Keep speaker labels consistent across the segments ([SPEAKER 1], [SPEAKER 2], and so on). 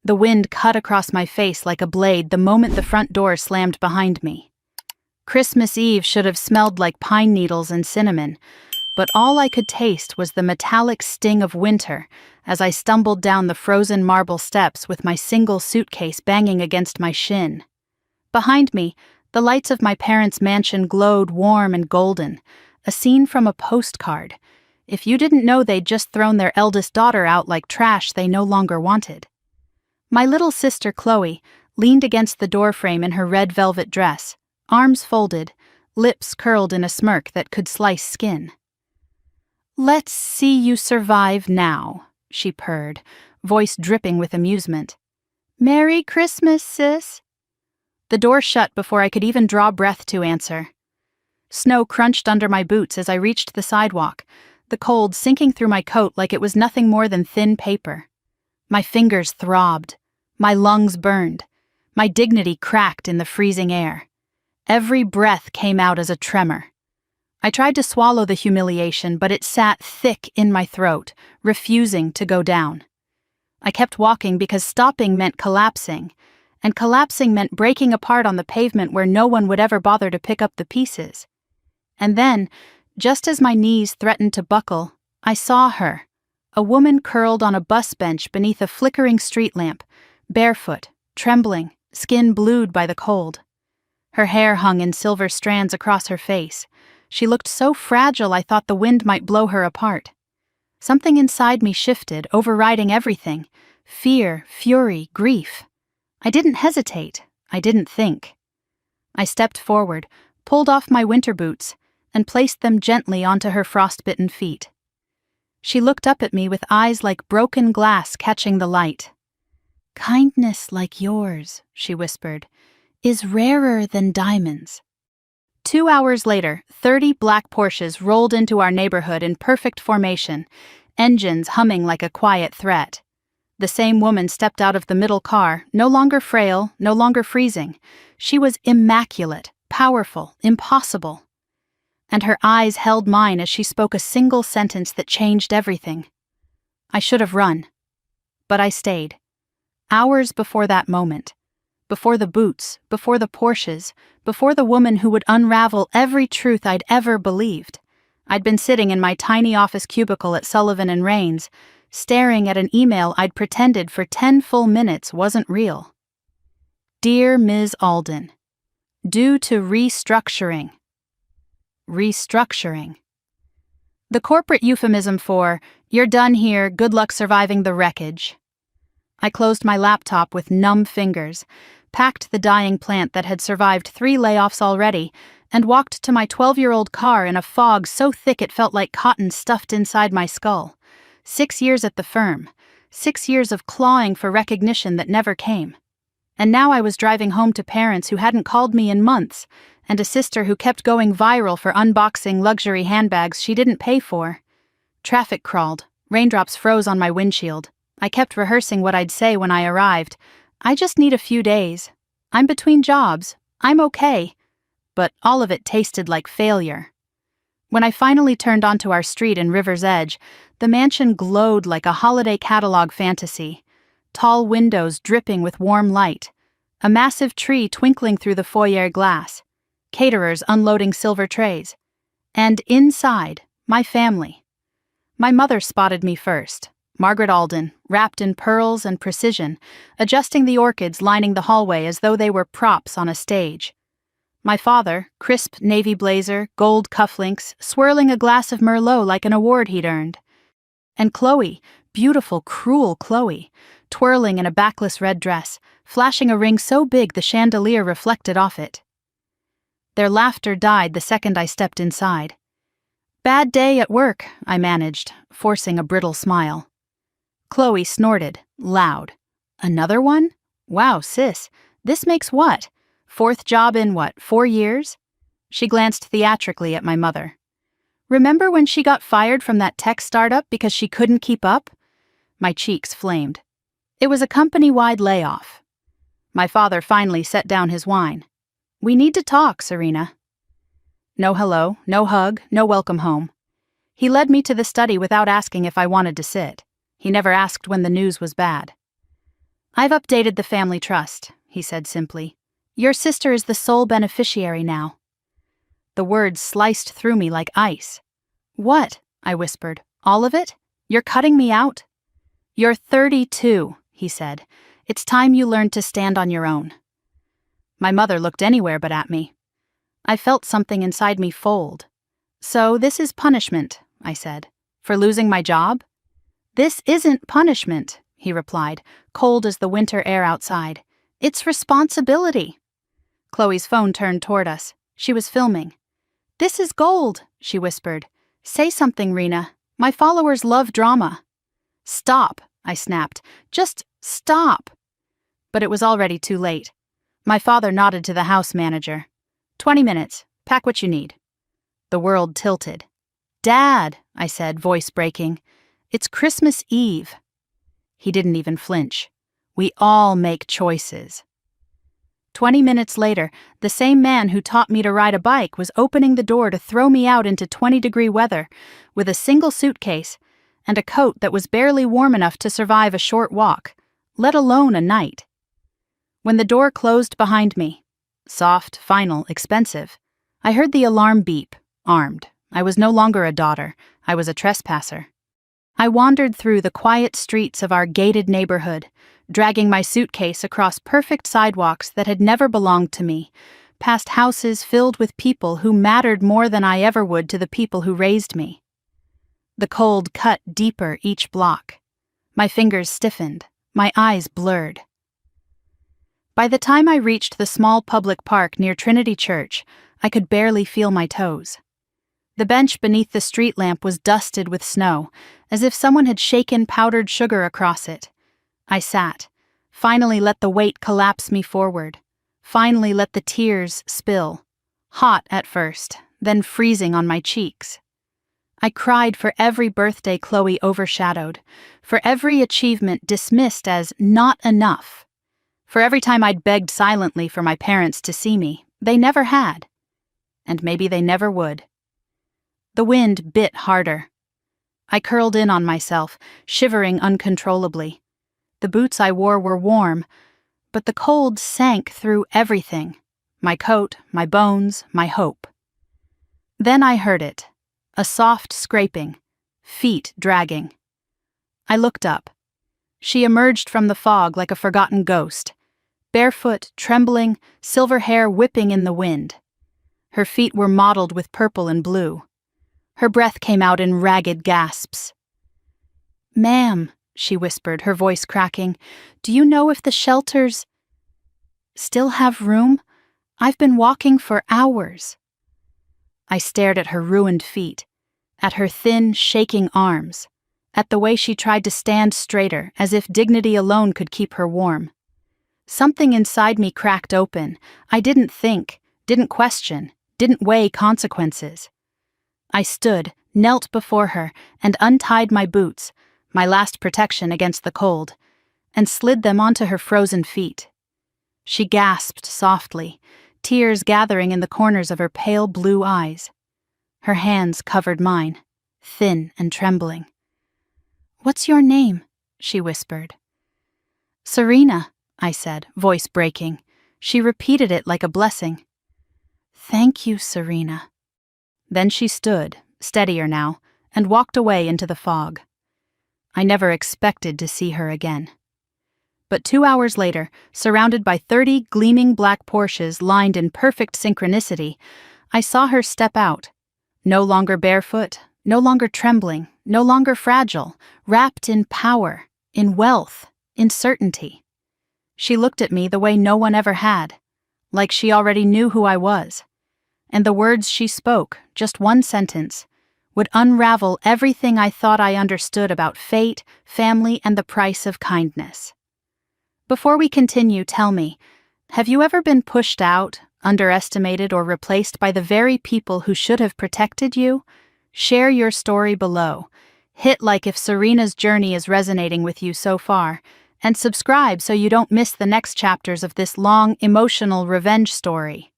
[SPEAKER 1] The wind cut across my face like a blade the moment the front door slammed behind me. Christmas Eve should have smelled like pine needles and cinnamon, but all I could taste was the metallic sting of winter as I stumbled down the frozen marble steps with my single suitcase banging against my shin. Behind me, the lights of my parents' mansion glowed warm and golden, a scene from a postcard. If you didn't know they'd just thrown their eldest daughter out like trash they no longer wanted. My little sister Chloe leaned against the doorframe in her red velvet dress, arms folded, lips curled in a smirk that could slice skin. "Let's see you survive now," she purred, voice dripping with amusement. "Merry Christmas, sis." The door shut before I could even draw breath to answer. Snow crunched under my boots as I reached the sidewalk, the cold sinking through my coat like it was nothing more than thin paper. My fingers throbbed. My lungs burned. My dignity cracked in the freezing air. Every breath came out as a tremor. I tried to swallow the humiliation, but it sat thick in my throat, refusing to go down. I kept walking because stopping meant collapsing, and collapsing meant breaking apart on the pavement where no one would ever bother to pick up the pieces. And then, just as my knees threatened to buckle, I saw her, a woman curled on a bus bench beneath a flickering street lamp, barefoot, trembling, skin blued by the cold. Her hair hung in silver strands across her face. She looked so fragile I thought the wind might blow her apart. Something inside me shifted, overriding everything. Fear, fury, grief. I didn't hesitate. I didn't think. I stepped forward, pulled off my winter boots, and placed them gently onto her frostbitten feet. She looked up at me with eyes like broken glass catching the light. "Kindness like yours," she whispered, "is rarer than diamonds." 2 hours later, 30 black Porsches rolled into our neighborhood in perfect formation, engines humming like a quiet threat. The same woman stepped out of the middle car, no longer frail, no longer freezing. She was immaculate, powerful, impossible. And her eyes held mine as she spoke a single sentence that changed everything. I should have run. But I stayed. Hours before that moment. Before the boots, before the Porsches, before the woman who would unravel every truth I'd ever believed. I'd been sitting in my tiny office cubicle at Sullivan & Raines, staring at an email I'd pretended for 10 full minutes wasn't real. "Dear Ms. Alden, due to restructuring." Restructuring. The corporate euphemism for, "You're done here, good luck surviving the wreckage." I closed my laptop with numb fingers, packed the dying plant that had survived 3 layoffs already, and walked to my 12-year-old car in a fog so thick it felt like cotton stuffed inside my skull. 6 years at the firm, 6 years of clawing for recognition that never came. And now I was driving home to parents who hadn't called me in months, and a sister who kept going viral for unboxing luxury handbags she didn't pay for. Traffic crawled, raindrops froze on my windshield. I kept rehearsing what I'd say when I arrived. "I just need a few days. I'm between jobs. I'm okay." But all of it tasted like failure. When I finally turned onto our street in River's Edge, the mansion glowed like a holiday catalog fantasy. Tall windows dripping with warm light. A massive tree twinkling through the foyer glass. Caterers unloading silver trays. And inside, my family. My mother spotted me first. Margaret Alden, wrapped in pearls and precision, adjusting the orchids lining the hallway as though they were props on a stage. My father, crisp navy blazer, gold cufflinks, swirling a glass of Merlot like an award he'd earned. And Chloe, beautiful, cruel Chloe, twirling in a backless red dress, flashing a ring so big the chandelier reflected off it. Their laughter died the second I stepped inside. "Bad day at work," I managed, forcing a brittle smile. Chloe snorted, loud. "Another one? Wow, sis, this makes what? 4th job in 4 years?" She glanced theatrically at my mother. "Remember when she got fired from that tech startup because she couldn't keep up?" My cheeks flamed. It was a company-wide layoff. My father finally set down his wine. "We need to talk, Serena." No hello, no hug, no welcome home. He led me to the study without asking if I wanted to sit. He never asked when the news was bad. "I've updated the family trust," he said simply. "Your sister is the sole beneficiary now." The words sliced through me like ice. "What?" I whispered. "All of it? You're cutting me out?" "You're 32, he said. "It's time you learned to stand on your own." My mother looked anywhere but at me. I felt something inside me fold. "So this is punishment," I said, "for losing my job?" "This isn't punishment," he replied, cold as the winter air outside. "It's responsibility." Chloe's phone turned toward us. She was filming. "This is gold," she whispered. "Say something, Rena. My followers love drama." "Stop," I snapped. "Just stop." But it was already too late. My father nodded to the house manager. 20 minutes. Pack what you need." The world tilted. "Dad," I said, voice breaking. "It's Christmas Eve." He didn't even flinch. "We all make choices." 20 minutes later, the same man who taught me to ride a bike was opening the door to throw me out into 20-degree weather with a single suitcase and a coat that was barely warm enough to survive a short walk, let alone a night. When the door closed behind me, soft, final, expensive, I heard the alarm beep, armed. I was no longer a daughter. I was a trespasser. I wandered through the quiet streets of our gated neighborhood, dragging my suitcase across perfect sidewalks that had never belonged to me, past houses filled with people who mattered more than I ever would to the people who raised me. The cold cut deeper each block. My fingers stiffened, my eyes blurred. By the time I reached the small public park near Trinity Church, I could barely feel my toes. The bench beneath the street lamp was dusted with snow, as if someone had shaken powdered sugar across it. I sat, finally let the weight collapse me forward, finally let the tears spill, hot at first, then freezing on my cheeks. I cried for every birthday Chloe overshadowed, for every achievement dismissed as not enough. For every time I'd begged silently for my parents to see me, they never had. And maybe they never would. The wind bit harder. I curled in on myself, shivering uncontrollably. The boots I wore were warm, but the cold sank through everything. My coat, my bones, my hope. Then I heard it. A soft scraping. Feet dragging. I looked up. She emerged from the fog like a forgotten ghost. Barefoot, trembling, silver hair whipping in the wind. Her feet were mottled with purple and blue. Her breath came out in ragged gasps. "Ma'am," she whispered, her voice cracking, "do you know if the shelters still have room? I've been walking for hours." I stared at her ruined feet, at her thin, shaking arms, at the way she tried to stand straighter, as if dignity alone could keep her warm. Something inside me cracked open. I didn't think, didn't question, didn't weigh consequences. I stood, knelt before her, and untied my boots, my last protection against the cold, and slid them onto her frozen feet. She gasped softly, tears gathering in the corners of her pale blue eyes. Her hands covered mine, thin and trembling. "What's your name?" she whispered. "Serena," I said, voice breaking. She repeated it like a blessing. "Thank you, Serena." Then she stood, steadier now, and walked away into the fog. I never expected to see her again. But 2 hours later, surrounded by 30 gleaming black Porsches lined in perfect synchronicity, I saw her step out. No longer barefoot, no longer trembling, no longer fragile, wrapped in power, in wealth, in certainty. She looked at me the way no one ever had, like she already knew who I was. And the words she spoke, just one sentence, would unravel everything I thought I understood about fate, family, and the price of kindness. Before we continue, tell me, have you ever been pushed out, underestimated, or replaced by the very people who should have protected you? Share your story below. Hit like if Serena's journey is resonating with you so far, and subscribe so you don't miss the next chapters of this long, emotional revenge story.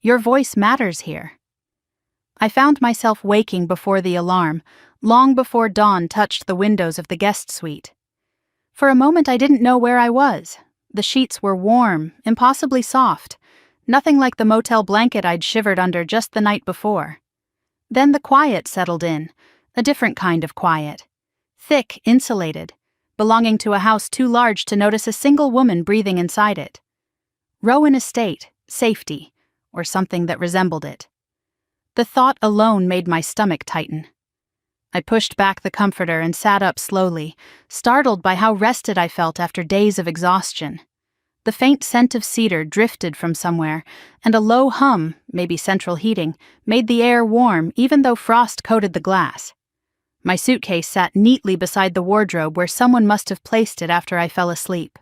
[SPEAKER 1] Your voice matters here. I found myself waking before the alarm, long before dawn touched the windows of the guest suite. For a moment I didn't know where I was. The sheets were warm, impossibly soft, nothing like the motel blanket I'd shivered under just the night before. Then the quiet settled in, a different kind of quiet. Thick, insulated, belonging to a house too large to notice a single woman breathing inside it. Rowan Estate, safety, or something that resembled it. The thought alone made my stomach tighten. I pushed back the comforter and sat up slowly, startled by how rested I felt after days of exhaustion. The faint scent of cedar drifted from somewhere, and a low hum, maybe central heating, made the air warm even though frost coated the glass. My suitcase sat neatly beside the wardrobe where someone must have placed it after I fell asleep.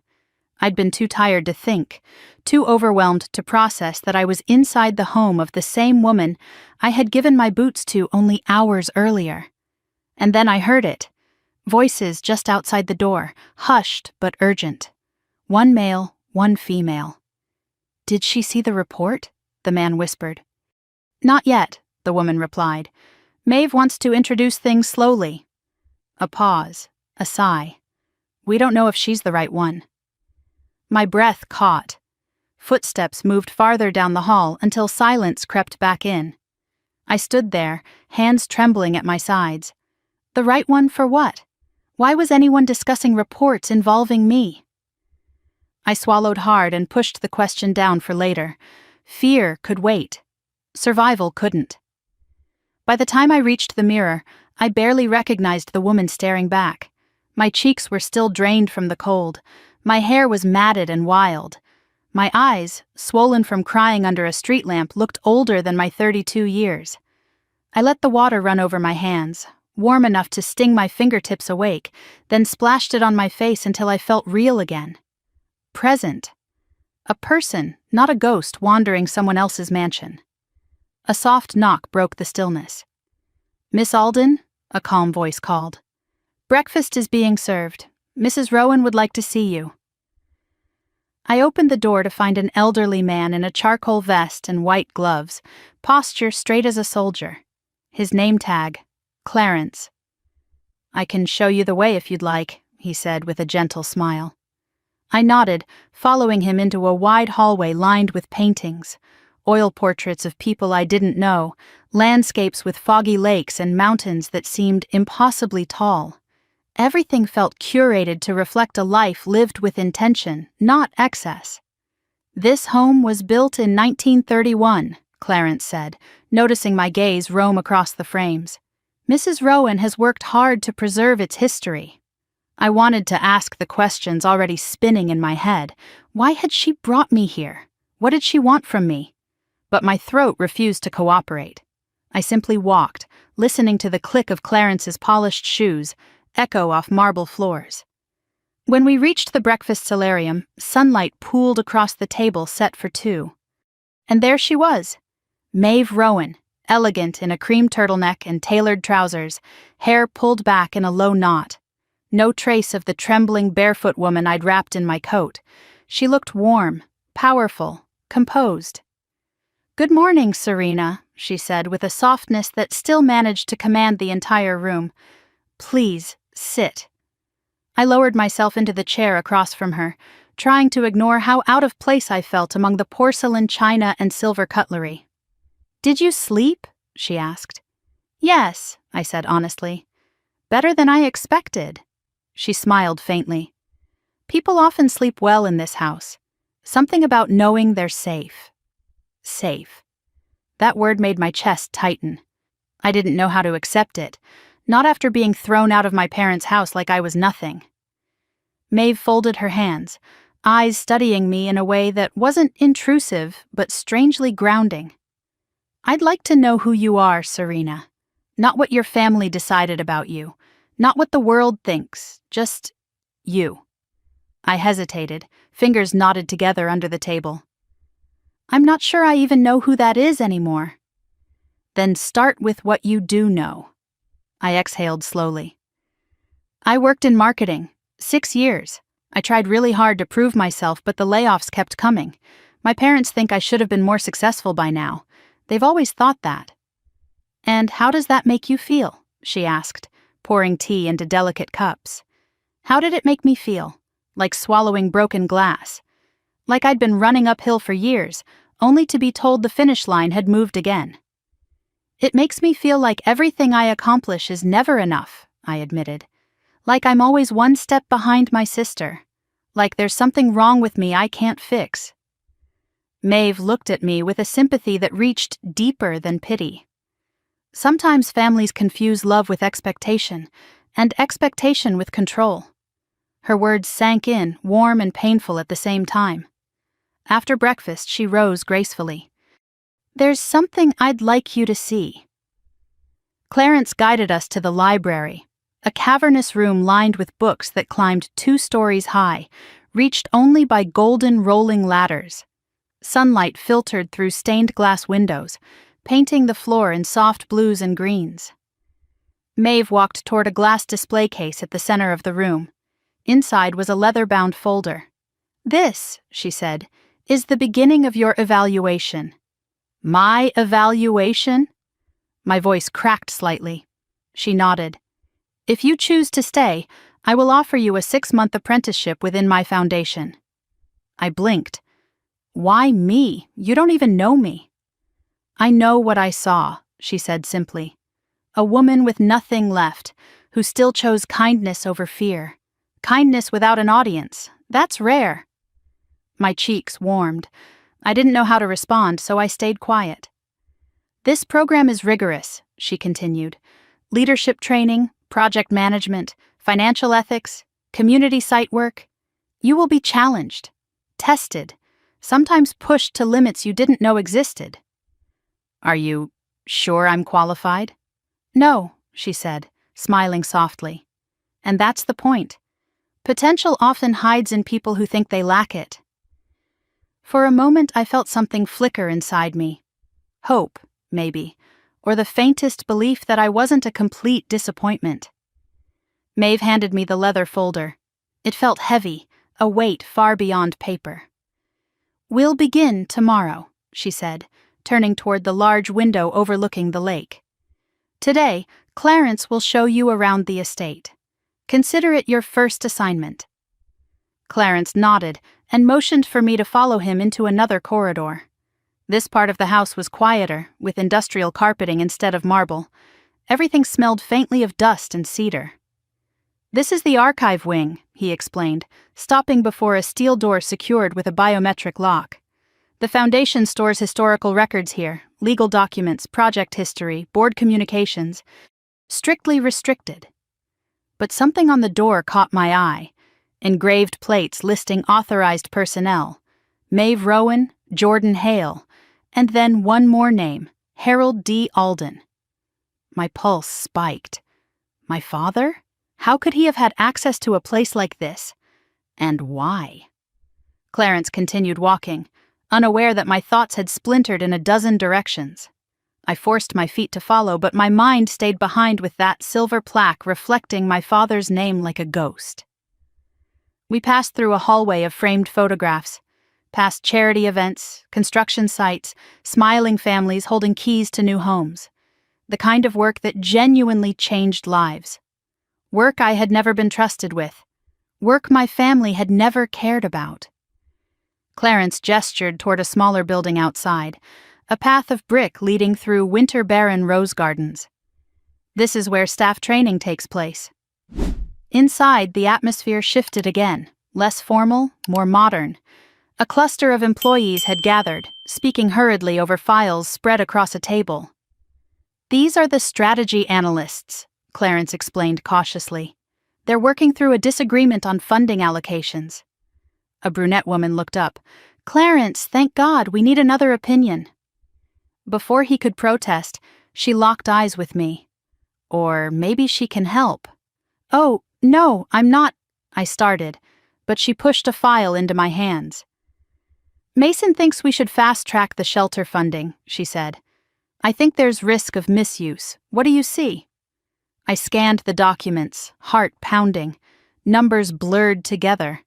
[SPEAKER 1] I'd been too tired to think, too overwhelmed to process that I was inside the home of the same woman I had given my boots to only hours earlier. And then I heard it. Voices just outside the door, hushed but urgent. One male, one female. "Did she see the report?" the man whispered. "Not yet," the woman replied. "Maeve wants to introduce things slowly." A pause, a sigh. "We don't know if she's the right one." My breath caught. Footsteps moved farther down the hall until silence crept back in. I stood there, hands trembling at my sides. The right one for what? Why was anyone discussing reports involving me? I swallowed hard and pushed the question down for later. Fear could wait. Survival couldn't. By the time I reached the mirror, I barely recognized the woman staring back. My cheeks were still drained from the cold. My hair was matted and wild. My eyes, swollen from crying under a street lamp, looked older than my 32 years. I let the water run over my hands, warm enough to sting my fingertips awake, then splashed it on my face until I felt real again. Present. A person, not a ghost wandering someone else's mansion. A soft knock broke the stillness. "Miss Alden?" a calm voice called. "Breakfast is being served. Mrs. Rowan would like to see you." I opened the door to find an elderly man in a charcoal vest and white gloves, posture straight as a soldier. His name tag, Clarence. "I can show you the way if you'd like," he said with a gentle smile. I nodded, following him into a wide hallway lined with paintings, oil portraits of people I didn't know, landscapes with foggy lakes and mountains that seemed impossibly tall. Everything felt curated to reflect a life lived with intention, not excess. "This home was built in 1931, Clarence said, noticing my gaze roam across the frames. "Mrs. Rowan has worked hard to preserve its history." I wanted to ask the questions already spinning in my head. Why had she brought me here? What did she want from me? But my throat refused to cooperate. I simply walked, listening to the click of Clarence's polished shoes, echo off marble floors. When we reached the breakfast solarium, sunlight pooled across the table set for two. And there she was, Maeve Rowan, elegant in a cream turtleneck and tailored trousers, hair pulled back in a low knot. No trace of the trembling barefoot woman I'd wrapped in my coat. She looked warm, powerful, composed. "Good morning, Serena," she said with a softness that still managed to command the entire room. "Please, sit." I lowered myself into the chair across from her, trying to ignore how out of place I felt among the porcelain, china, and silver cutlery. "Did you sleep?" she asked. "Yes," I said honestly. "Better than I expected." She smiled faintly. "People often sleep well in this house. Something about knowing they're safe." Safe. That word made my chest tighten. I didn't know how to accept it, not after being thrown out of my parents' house like I was nothing. Maeve folded her hands, eyes studying me in a way that wasn't intrusive but strangely grounding. "I'd like to know who you are, Serena. Not what your family decided about you. Not what the world thinks. Just you." I hesitated, fingers knotted together under the table. "I'm not sure I even know who that is anymore." "Then start with what you do know." I exhaled slowly. "I worked in marketing. 6 years. I tried really hard to prove myself, but the layoffs kept coming. My parents think I should have been more successful by now. They've always thought that." "And how does that make you feel?" she asked, pouring tea into delicate cups. How did it make me feel? Like swallowing broken glass. Like I'd been running uphill for years, only to be told the finish line had moved again. It makes me feel like everything I accomplish is never enough, I admitted. Like I'm always one step behind my sister. Like there's something wrong with me I can't fix. Maeve looked at me with a sympathy that reached deeper than pity. Sometimes families confuse love with expectation, and expectation with control. Her words sank in, warm and painful at the same time. After breakfast, she rose gracefully. "There's something I'd like you to see." Clarence guided us to the library, a cavernous room lined with books that climbed 2 stories high, reached only by golden rolling ladders. Sunlight filtered through stained glass windows, painting the floor in soft blues and greens. Maeve walked toward a glass display case at the center of the room. Inside was a leather-bound folder. "This," she said, "is the beginning of your evaluation." "My evaluation?" My voice cracked slightly. She nodded. "If you choose to stay, I will offer you a 6-month apprenticeship within my foundation." I blinked. "Why me? You don't even know me." "I know what I saw," she said simply. "A woman with nothing left, who still chose kindness over fear. Kindness without an audience. That's rare." My cheeks warmed. I didn't know how to respond, so I stayed quiet. "This program is rigorous," she continued. "Leadership training, project management, financial ethics, community site work. You will be challenged, tested, sometimes pushed to limits you didn't know existed." "Are you sure I'm qualified?" "No," she said, smiling softly. "And that's the point. Potential often hides in people who think they lack it." For a moment I felt something flicker inside me. Hope, maybe, or the faintest belief that I wasn't a complete disappointment. Maeve handed me the leather folder. It felt heavy, a weight far beyond paper. "We'll begin tomorrow," she said, turning toward the large window overlooking the lake. "Today, Clarence will show you around the estate. Consider it your first assignment." Clarence nodded and motioned for me to follow him into another corridor. This part of the house was quieter, with industrial carpeting instead of marble. Everything smelled faintly of dust and cedar. "This is the archive wing," he explained, stopping before a steel door secured with a biometric lock. "The Foundation stores historical records here, legal documents, project history, board communications. Strictly restricted." But something on the door caught my eye. Engraved plates listing authorized personnel. Maeve Rowan, Jordan Hale, and then one more name, Harold D. Alden. My pulse spiked. My father? How could he have had access to a place like this? And why? Clarence continued walking, unaware that my thoughts had splintered in a dozen directions. I forced my feet to follow, but my mind stayed behind with that silver plaque reflecting my father's name like a ghost. We passed through a hallway of framed photographs, past charity events, construction sites, smiling families holding keys to new homes. The kind of work that genuinely changed lives. Work I had never been trusted with. Work my family had never cared about. Clarence gestured toward a smaller building outside, a path of brick leading through winter-barren rose gardens. "This is where staff training takes place." Inside, the atmosphere shifted again, less formal, more modern. A cluster of employees had gathered, speaking hurriedly over files spread across a table. "These are the strategy analysts," Clarence explained cautiously. "They're working through a disagreement on funding allocations." A brunette woman looked up. "Clarence, thank God, we need another opinion." Before he could protest, she locked eyes with me. "Or maybe she can help." "Oh, no, I'm not," I started, but she pushed a file into my hands. "Mason thinks we should fast-track the shelter funding," she said. "I think there's risk of misuse. What do you see?" I scanned the documents, heart pounding, numbers blurred together.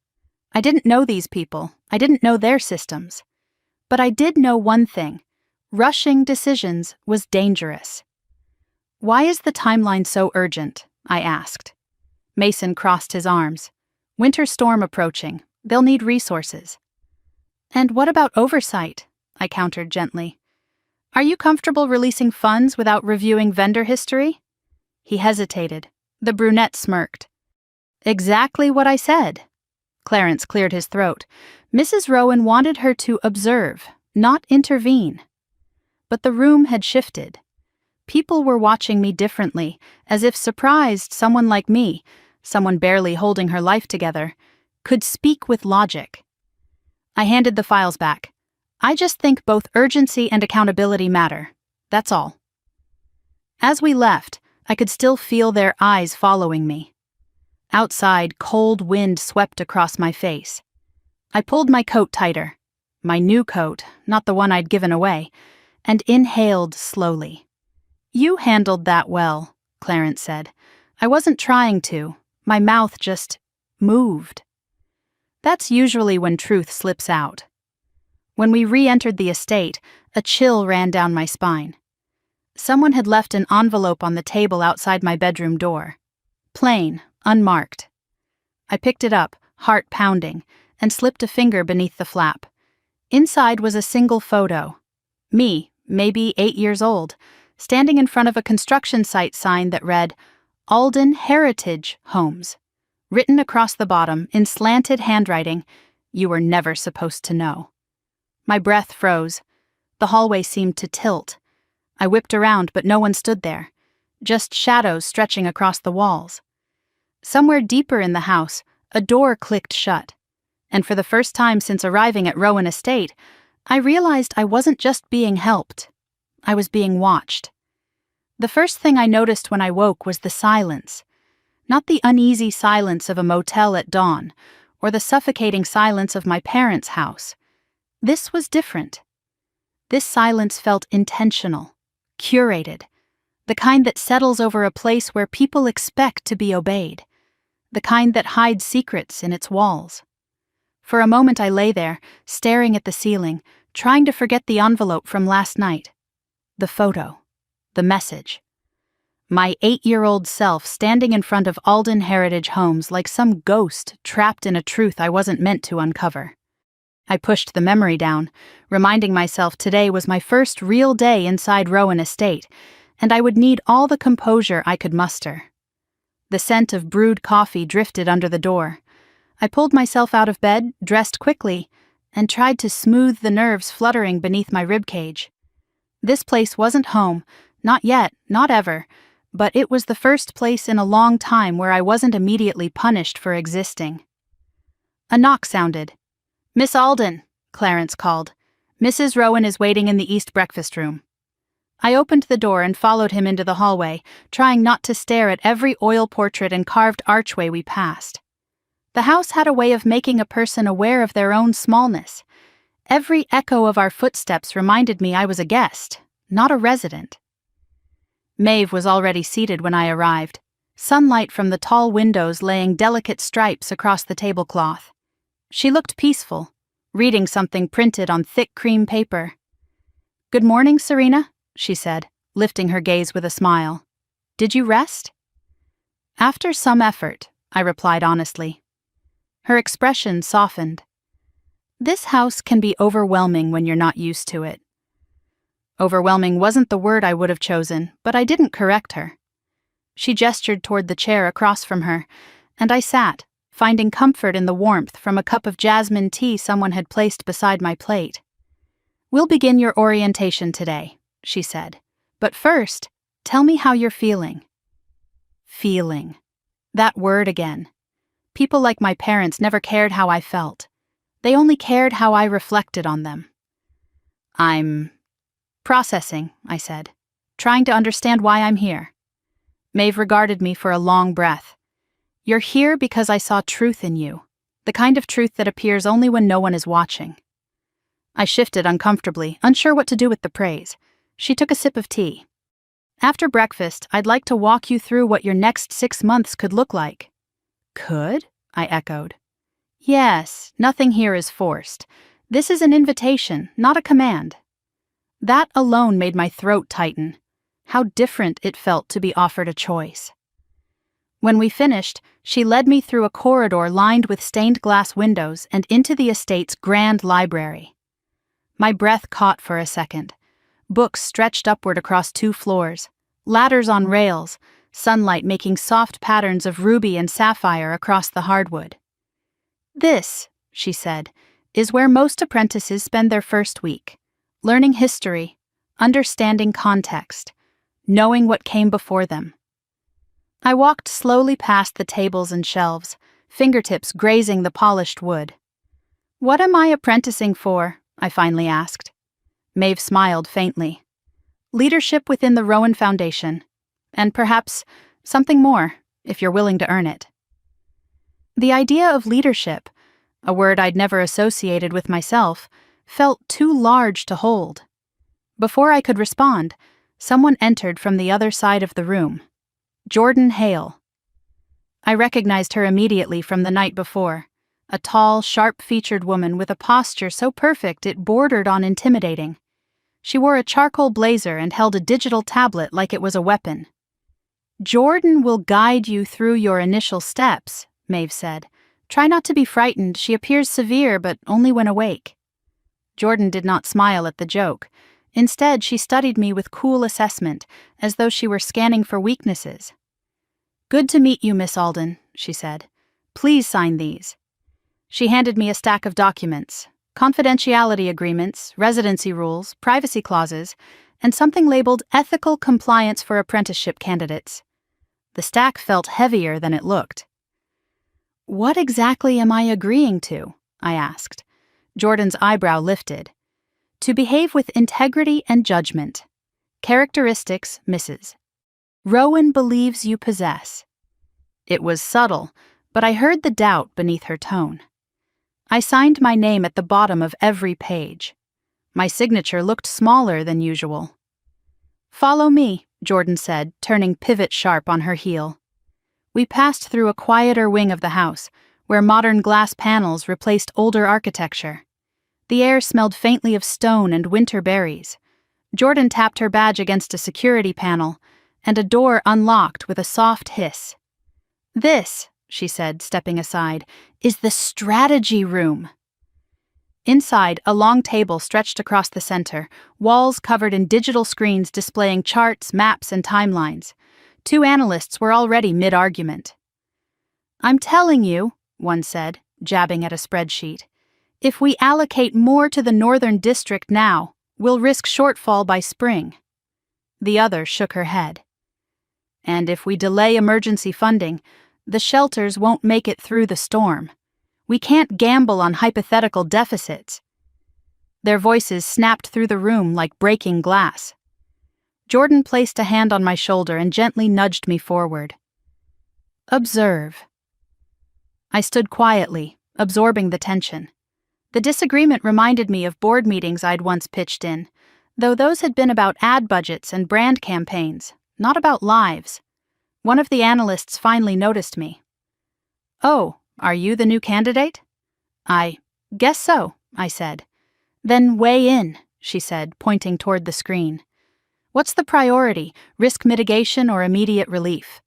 [SPEAKER 1] I didn't know these people. I didn't know their systems. But I did know one thing. Rushing decisions was dangerous. "Why is the timeline so urgent?" I asked. Mason crossed his arms. Winter storm approaching. They'll need resources. And what about oversight? I countered gently. Are you comfortable releasing funds without reviewing vendor history? He hesitated. The brunette smirked. Exactly what I said. Clarence cleared his throat. Mrs. Rowan wanted her to observe, not intervene. But the room had shifted. People were watching me differently, as if surprised someone like me, someone barely holding her life together, could speak with logic. I handed the files back. I just think both urgency and accountability matter. That's all. As we left, I could still feel their eyes following me. Outside, cold wind swept across my face. I pulled my coat tighter, my new coat, not the one I'd given away, and inhaled slowly. You handled that well, Clarence said. I wasn't trying to. My mouth just moved. That's usually when truth slips out. When we re-entered the estate, a chill ran down my spine. Someone had left an envelope on the table outside my bedroom door. Plain, unmarked. I picked it up, heart pounding, and slipped a finger beneath the flap. Inside was a single photo. Me, maybe 8 years old, standing in front of a construction site sign that read, Alden Heritage Homes. Written across the bottom, in slanted handwriting, you were never supposed to know. My breath froze. The hallway seemed to tilt. I whipped around, but no one stood there. Just shadows stretching across the walls. Somewhere deeper in the house, a door clicked shut. And for the first time since arriving at Rowan Estate, I realized I wasn't just being helped. I was being watched. The first thing I noticed when I woke was the silence. Not the uneasy silence of a motel at dawn, or the suffocating silence of my parents' house. This was different. This silence felt intentional, curated, the kind that settles over a place where people expect to be obeyed, the kind that hides secrets in its walls. For a moment I lay there, staring at the ceiling, trying to forget the envelope from last night. The photo. The message. My 8-year-old self standing in front of Alden Heritage Homes like some ghost trapped in a truth I wasn't meant to uncover. I pushed the memory down, reminding myself today was my first real day inside Rowan Estate, and I would need all the composure I could muster. The scent of brewed coffee drifted under the door. I pulled myself out of bed, dressed quickly, and tried to smooth the nerves fluttering beneath my ribcage. This place wasn't home, not yet, not ever, but it was the first place in a long time where I wasn't immediately punished for existing. A knock sounded. Miss Alden, Clarence called. Mrs. Rowan is waiting in the east breakfast room. I opened the door and followed him into the hallway, trying not to stare at every oil portrait and carved archway we passed. The house had a way of making a person aware of their own smallness. Every echo of our footsteps reminded me I was a guest, not a resident. Maeve was already seated when I arrived, sunlight from the tall windows laying delicate stripes across the tablecloth. She looked peaceful, reading something printed on thick cream paper. Good morning, Serena, she said, lifting her gaze with a smile. Did you rest? After some effort, I replied honestly. Her expression softened. This house can be overwhelming when you're not used to it. Overwhelming wasn't the word I would have chosen, but I didn't correct her. She gestured toward the chair across from her, and I sat, finding comfort in the warmth from a cup of jasmine tea someone had placed beside my plate. We'll begin your orientation today, she said. But first, tell me how you're feeling. Feeling. That word again. People like my parents never cared how I felt. They only cared how I reflected on them. I'm processing, I said, trying to understand why I'm here. Maeve regarded me for a long breath. You're here because I saw truth in you, the kind of truth that appears only when no one is watching. I shifted uncomfortably, unsure what to do with the praise. She took a sip of tea. After breakfast, I'd like to walk you through what your next 6 months could look like. Could? I echoed. Yes, nothing here is forced. This is an invitation, not a command. That alone made my throat tighten. How different it felt to be offered a choice. When we finished, She led me through a corridor lined with stained glass windows and into the estate's grand library. My breath caught for a second. Books stretched upward across 2 floors, ladders on rails, sunlight making soft patterns of ruby and sapphire across the hardwood. "This," she said, "is where most apprentices spend their first week, learning history, understanding context, knowing what came before them." I walked slowly past the tables and shelves, fingertips grazing the polished wood. "What am I apprenticing for?" I finally asked. Maeve smiled faintly. "Leadership within the Rowan Foundation. And perhaps something more, if you're willing to earn it." The idea of leadership, a word I'd never associated with myself, felt too large to hold. Before I could respond, someone entered from the other side of the room. Jordan Hale. I recognized her immediately from the night before, a tall, sharp-featured woman with a posture so perfect it bordered on intimidating. She wore a charcoal blazer and held a digital tablet like it was a weapon. "Jordan will guide you through your initial steps," Maeve said. "Try not to be frightened. She appears severe, but only when awake." Jordan did not smile at the joke. Instead, she studied me with cool assessment, as though she were scanning for weaknesses. "Good to meet you, Miss Alden," she said. "Please sign these." She handed me a stack of documents, confidentiality agreements, residency rules, privacy clauses, and something labeled ethical compliance for apprenticeship candidates. The stack felt heavier than it looked. "What exactly am I agreeing to?" I asked. Jordan's eyebrow lifted. "To behave with integrity and judgment. Characteristics, Mrs. Rowan believes you possess." It was subtle, but I heard the doubt beneath her tone. I signed my name at the bottom of every page. My signature looked smaller than usual. "Follow me," Jordan said, turning pivot sharp on her heel. We passed through a quieter wing of the house, where modern glass panels replaced older architecture. The air smelled faintly of stone and winter berries. Jordan tapped her badge against a security panel, and a door unlocked with a soft hiss. "This," she said, stepping aside, "is the strategy room." Inside, a long table stretched across the center, walls covered in digital screens displaying charts, maps, and timelines. 2 analysts were already mid-argument. "I'm telling you," one said, jabbing at a spreadsheet, "if we allocate more to the Northern District now, we'll risk shortfall by spring." The other shook her head. "And if we delay emergency funding, the shelters won't make it through the storm. We can't gamble on hypothetical deficits." Their voices snapped through the room like breaking glass. Jordan placed a hand on my shoulder and gently nudged me forward. "Observe." I stood quietly, absorbing the tension. The disagreement reminded me of board meetings I'd once pitched in, though those had been about ad budgets and brand campaigns, not about lives. One of the analysts finally noticed me. "Oh, are you the new candidate?" "I guess so," I said. "Then weigh in," she said, pointing toward the screen. "What's the priority, risk mitigation or immediate relief?"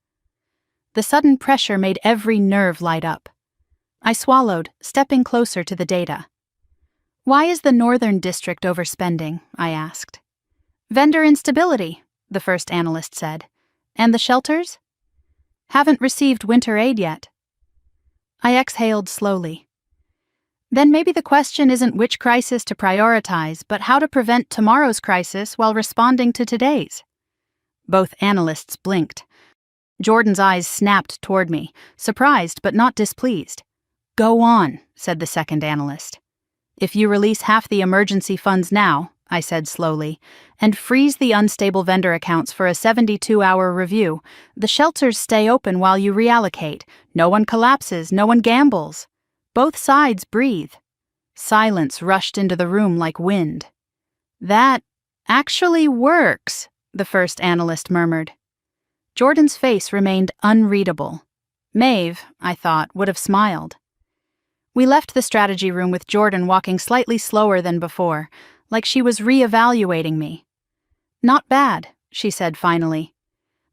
[SPEAKER 1] The sudden pressure made every nerve light up. I swallowed, stepping closer to the data. "Why is the Northern District overspending?" I asked. "Vendor instability," the first analyst said. "And the shelters?" "Haven't received winter aid yet." I exhaled slowly. "Then maybe the question isn't which crisis to prioritize, but how to prevent tomorrow's crisis while responding to today's." Both analysts blinked. Jordan's eyes snapped toward me, surprised but not displeased. "Go on," said the second analyst. "If you release half the emergency funds now," I said slowly, "and freeze the unstable vendor accounts for a 72-hour review, the shelters stay open while you reallocate. No one collapses, no one gambles. Both sides breathe." Silence rushed into the room like wind. "That actually works," the first analyst murmured. Jordan's face remained unreadable. Maeve, I thought, would have smiled. We left the strategy room with Jordan walking slightly slower than before, like she was re-evaluating me. "Not bad," she said finally.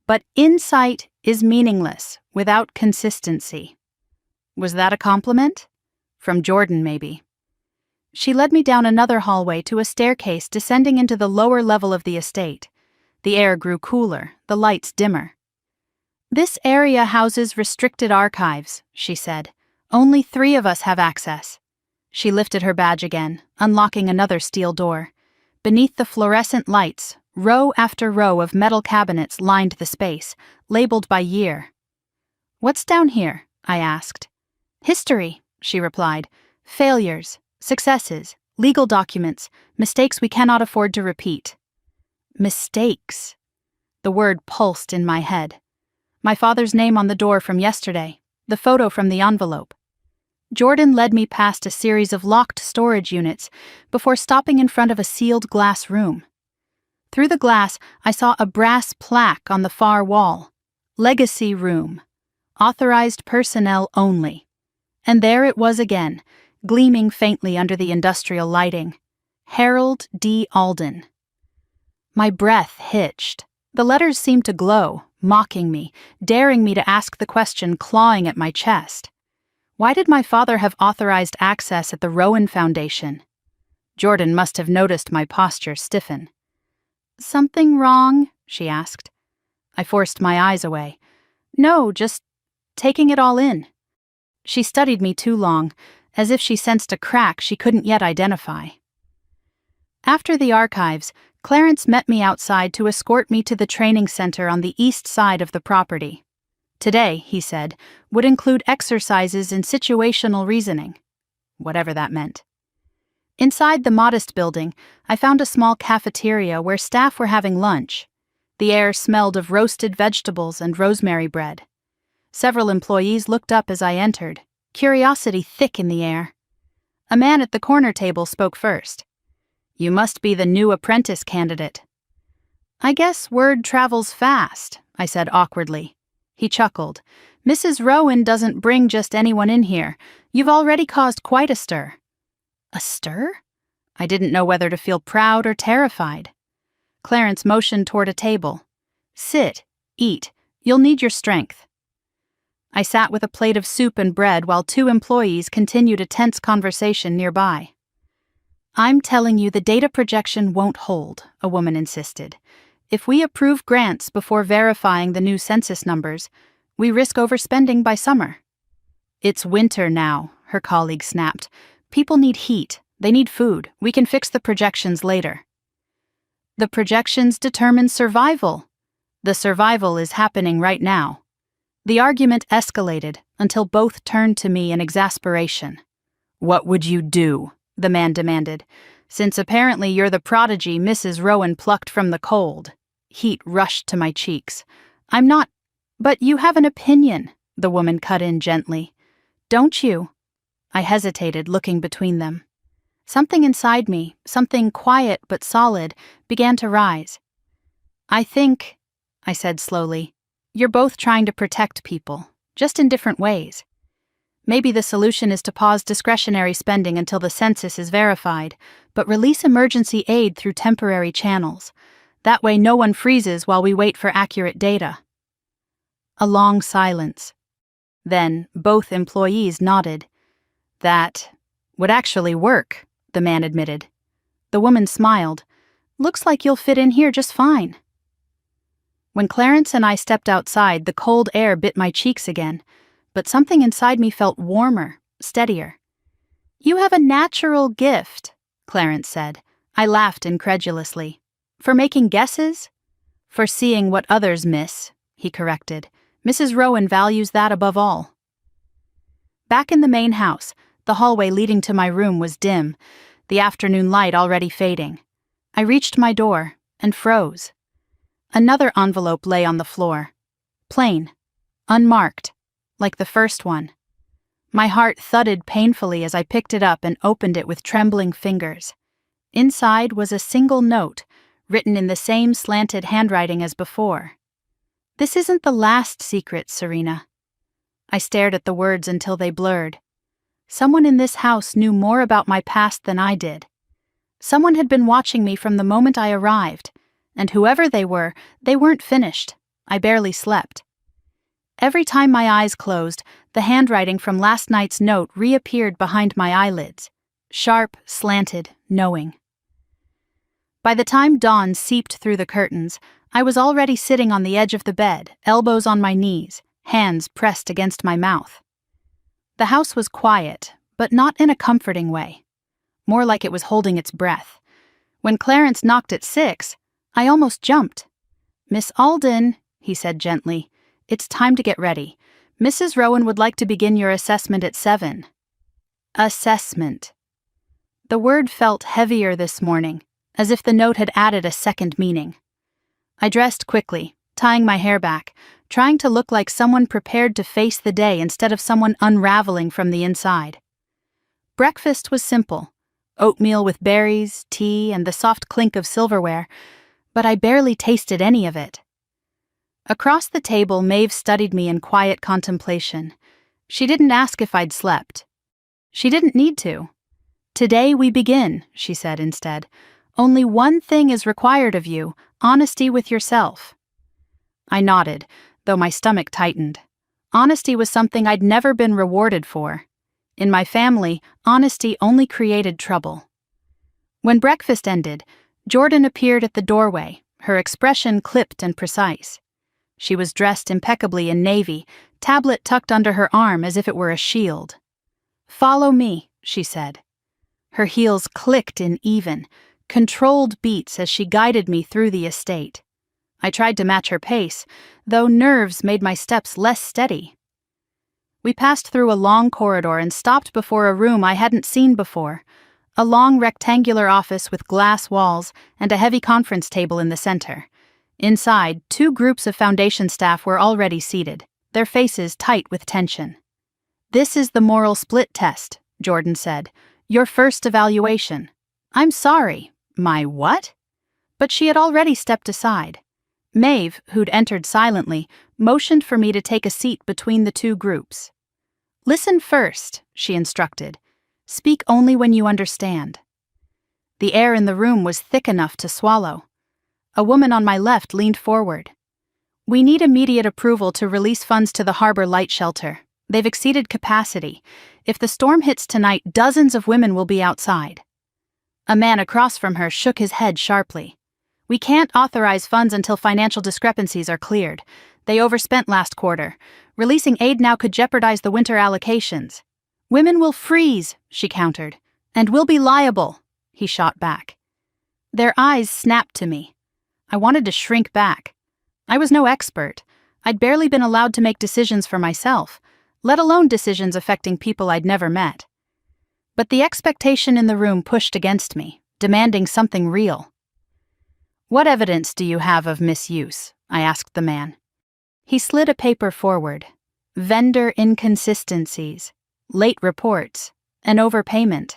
[SPEAKER 1] "But insight is meaningless without consistency. Was that a compliment? From Jordan, maybe. She led me down another hallway to a staircase descending into the lower level of the estate. The air grew cooler, the lights dimmer. This area houses restricted archives, she said. Only 3 of us have access. She lifted her badge again, unlocking another steel door. Beneath the fluorescent lights, row after row of metal cabinets lined the space, labeled by year. What's down here? I asked. History, she replied. Failures, successes, legal documents, mistakes we cannot afford to repeat. Mistakes. The word pulsed in my head. My father's name on the door from yesterday, the photo from the envelope. Jordan led me past a series of locked storage units before stopping in front of a sealed glass room. Through the glass, I saw a brass plaque on the far wall. Legacy Room. Authorized personnel only. And there it was again, gleaming faintly under the industrial lighting. Harold D. Alden. My breath hitched. The letters seemed to glow, mocking me, daring me to ask the question clawing at my chest. Why did my father have authorized access at the Rowan Foundation? Jordan must have noticed my posture stiffen. Something wrong? She asked. I forced my eyes away. No, just taking it all in. She studied me too long, as if she sensed a crack she couldn't yet identify. After the archives, Clarence met me outside to escort me to the training center on the east side of the property. Today, he said, would include exercises in situational reasoning, whatever that meant. Inside the modest building, I found a small cafeteria where staff were having lunch. The air smelled of roasted vegetables and rosemary bread. Several employees looked up as I entered, curiosity thick in the air. A man at the corner table spoke first. You must be the new apprentice candidate. I guess word travels fast, I said awkwardly. He chuckled. Mrs. Rowan doesn't bring just anyone in here. You've already caused quite a stir. A stir? I didn't know whether to feel proud or terrified. Clarence motioned toward a table. Sit, eat. You'll need your strength. I sat with a plate of soup and bread while 2 employees continued a tense conversation nearby. I'm telling you the data projection won't hold, a woman insisted. If we approve grants before verifying the new census numbers, we risk overspending by summer. It's winter now, her colleague snapped. People need heat. They need food. We can fix the projections later. The projections determine survival. The survival is happening right now. The argument escalated until both turned to me in exasperation. What would you do? The man demanded. Since apparently you're the prodigy Mrs. Rowan plucked from the cold. Heat rushed to my cheeks. I'm not. But you have an opinion, the woman cut in gently. Don't you? I hesitated, looking between them. Something inside me, something quiet but solid, began to rise. I think, I said slowly, you're both trying to protect people, just in different ways. Maybe the solution is to pause discretionary spending until the census is verified, but release emergency aid through temporary channels. That way no one freezes while we wait for accurate data. A long silence. Then both employees nodded. That would actually work, the man admitted. The woman smiled. Looks like you'll fit in here just fine. When Clarence and I stepped outside, the cold air bit my cheeks again, but something inside me felt warmer, steadier. You have a natural gift, Clarence said. I laughed incredulously. For making guesses? For seeing what others miss, he corrected. Mrs. Rowan values that above all. Back in the main house, the hallway leading to my room was dim, the afternoon light already fading. I reached my door and froze. Another envelope lay on the floor. Plain, unmarked, like the first one. My heart thudded painfully as I picked it up and opened it with trembling fingers. Inside was a single note, written in the same slanted handwriting as before. This isn't the last secret, Serena. I stared at the words until they blurred. Someone in this house knew more about my past than I did. Someone had been watching me from the moment I arrived, and whoever they weren't finished. I barely slept. Every time my eyes closed, the handwriting from last night's note reappeared behind my eyelids. Sharp, slanted, knowing. By the time dawn seeped through the curtains, I was already sitting on the edge of the bed, elbows on my knees, hands pressed against my mouth. The house was quiet, but not in a comforting way. More like it was holding its breath. When Clarence knocked at 6, I almost jumped. "Miss Alden," he said gently, "it's time to get ready. Mrs. Rowan would like to begin your assessment at 7. Assessment. The word felt heavier this morning, as if the note had added a second meaning. I dressed quickly, tying my hair back, trying to look like someone prepared to face the day instead of someone unraveling from the inside. Breakfast was simple: oatmeal with berries, tea, and the soft clink of silverware, but I barely tasted any of it. Across the table, Maeve studied me in quiet contemplation. She didn't ask if I'd slept. She didn't need to. "Today we begin," she said instead. "Only one thing is required of you: honesty with yourself." I nodded, though my stomach tightened. Honesty was something I'd never been rewarded for. In my family, honesty only created trouble. When breakfast ended, Jordan appeared at the doorway, her expression clipped and precise. She was dressed impeccably in navy, tablet tucked under her arm as if it were a shield. "Follow me," she said. Her heels clicked in even, controlled beats as she guided me through the estate. I tried to match her pace, though nerves made my steps less steady. We passed through a long corridor and stopped before a room I hadn't seen before, a long rectangular office with glass walls and a heavy conference table in the center. Inside, 2 groups of foundation staff were already seated, their faces tight with tension. "This is the moral split test," Jordan said. "Your first evaluation." "I'm sorry." "My what?" But she had already stepped aside. Maeve, who'd entered silently, motioned for me to take a seat between the 2 groups. "Listen first," she instructed. "Speak only when you understand." The air in the room was thick enough to swallow. A woman on my left leaned forward. "We need immediate approval to release funds to the harbor light shelter. They've exceeded capacity. If the storm hits tonight, dozens of women will be outside." A man across from her shook his head sharply. "We can't authorize funds until financial discrepancies are cleared. They overspent last quarter. Releasing aid now could jeopardize the winter allocations." "Women will freeze," she countered. "And we'll be liable," he shot back. Their eyes snapped to me. I wanted to shrink back. I was no expert. I'd barely been allowed to make decisions for myself, let alone decisions affecting people I'd never met. But the expectation in the room pushed against me, demanding something real. "What evidence do you have of misuse?" I asked the man. He slid a paper forward. "Vendor inconsistencies, late reports, an overpayment."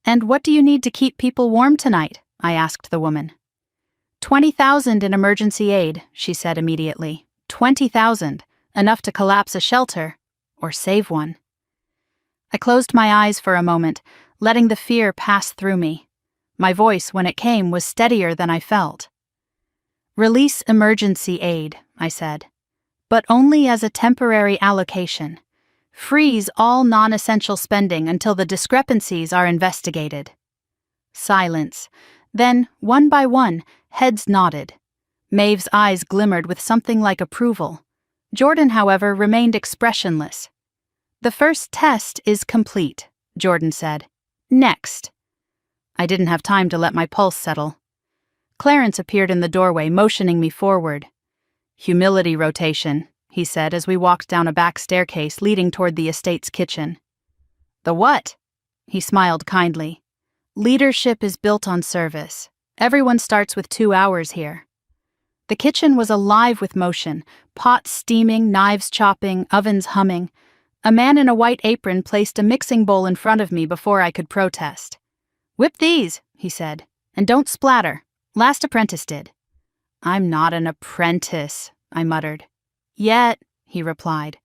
[SPEAKER 1] "And what do you need to keep people warm tonight?" I asked the woman. 20,000 in emergency aid," she said immediately. 20,000, enough to collapse a shelter, or save one. I closed my eyes for a moment, letting the fear pass through me. My voice, when it came, was steadier than I felt. "Release emergency aid," I said, "but only as a temporary allocation. Freeze all non-essential spending until the discrepancies are investigated." Silence. Then, one by one, heads nodded. Maeve's eyes glimmered with something like approval. Jordan, however, remained expressionless. "The first test is complete," Jordan said. "Next." I didn't have time to let my pulse settle. Clarence appeared in the doorway, motioning me forward. "Humility rotation," he said as we walked down a back staircase leading toward the estate's kitchen. "The what?" He smiled kindly. "Leadership is built on service. Everyone starts with 2 hours here." The kitchen was alive with motion, pots steaming, knives chopping, ovens humming. A man in a white apron placed a mixing bowl in front of me before I could protest. "Whip these," he said, "and don't splatter. Last apprentice did." "I'm not an apprentice," I muttered. "Yet," he replied.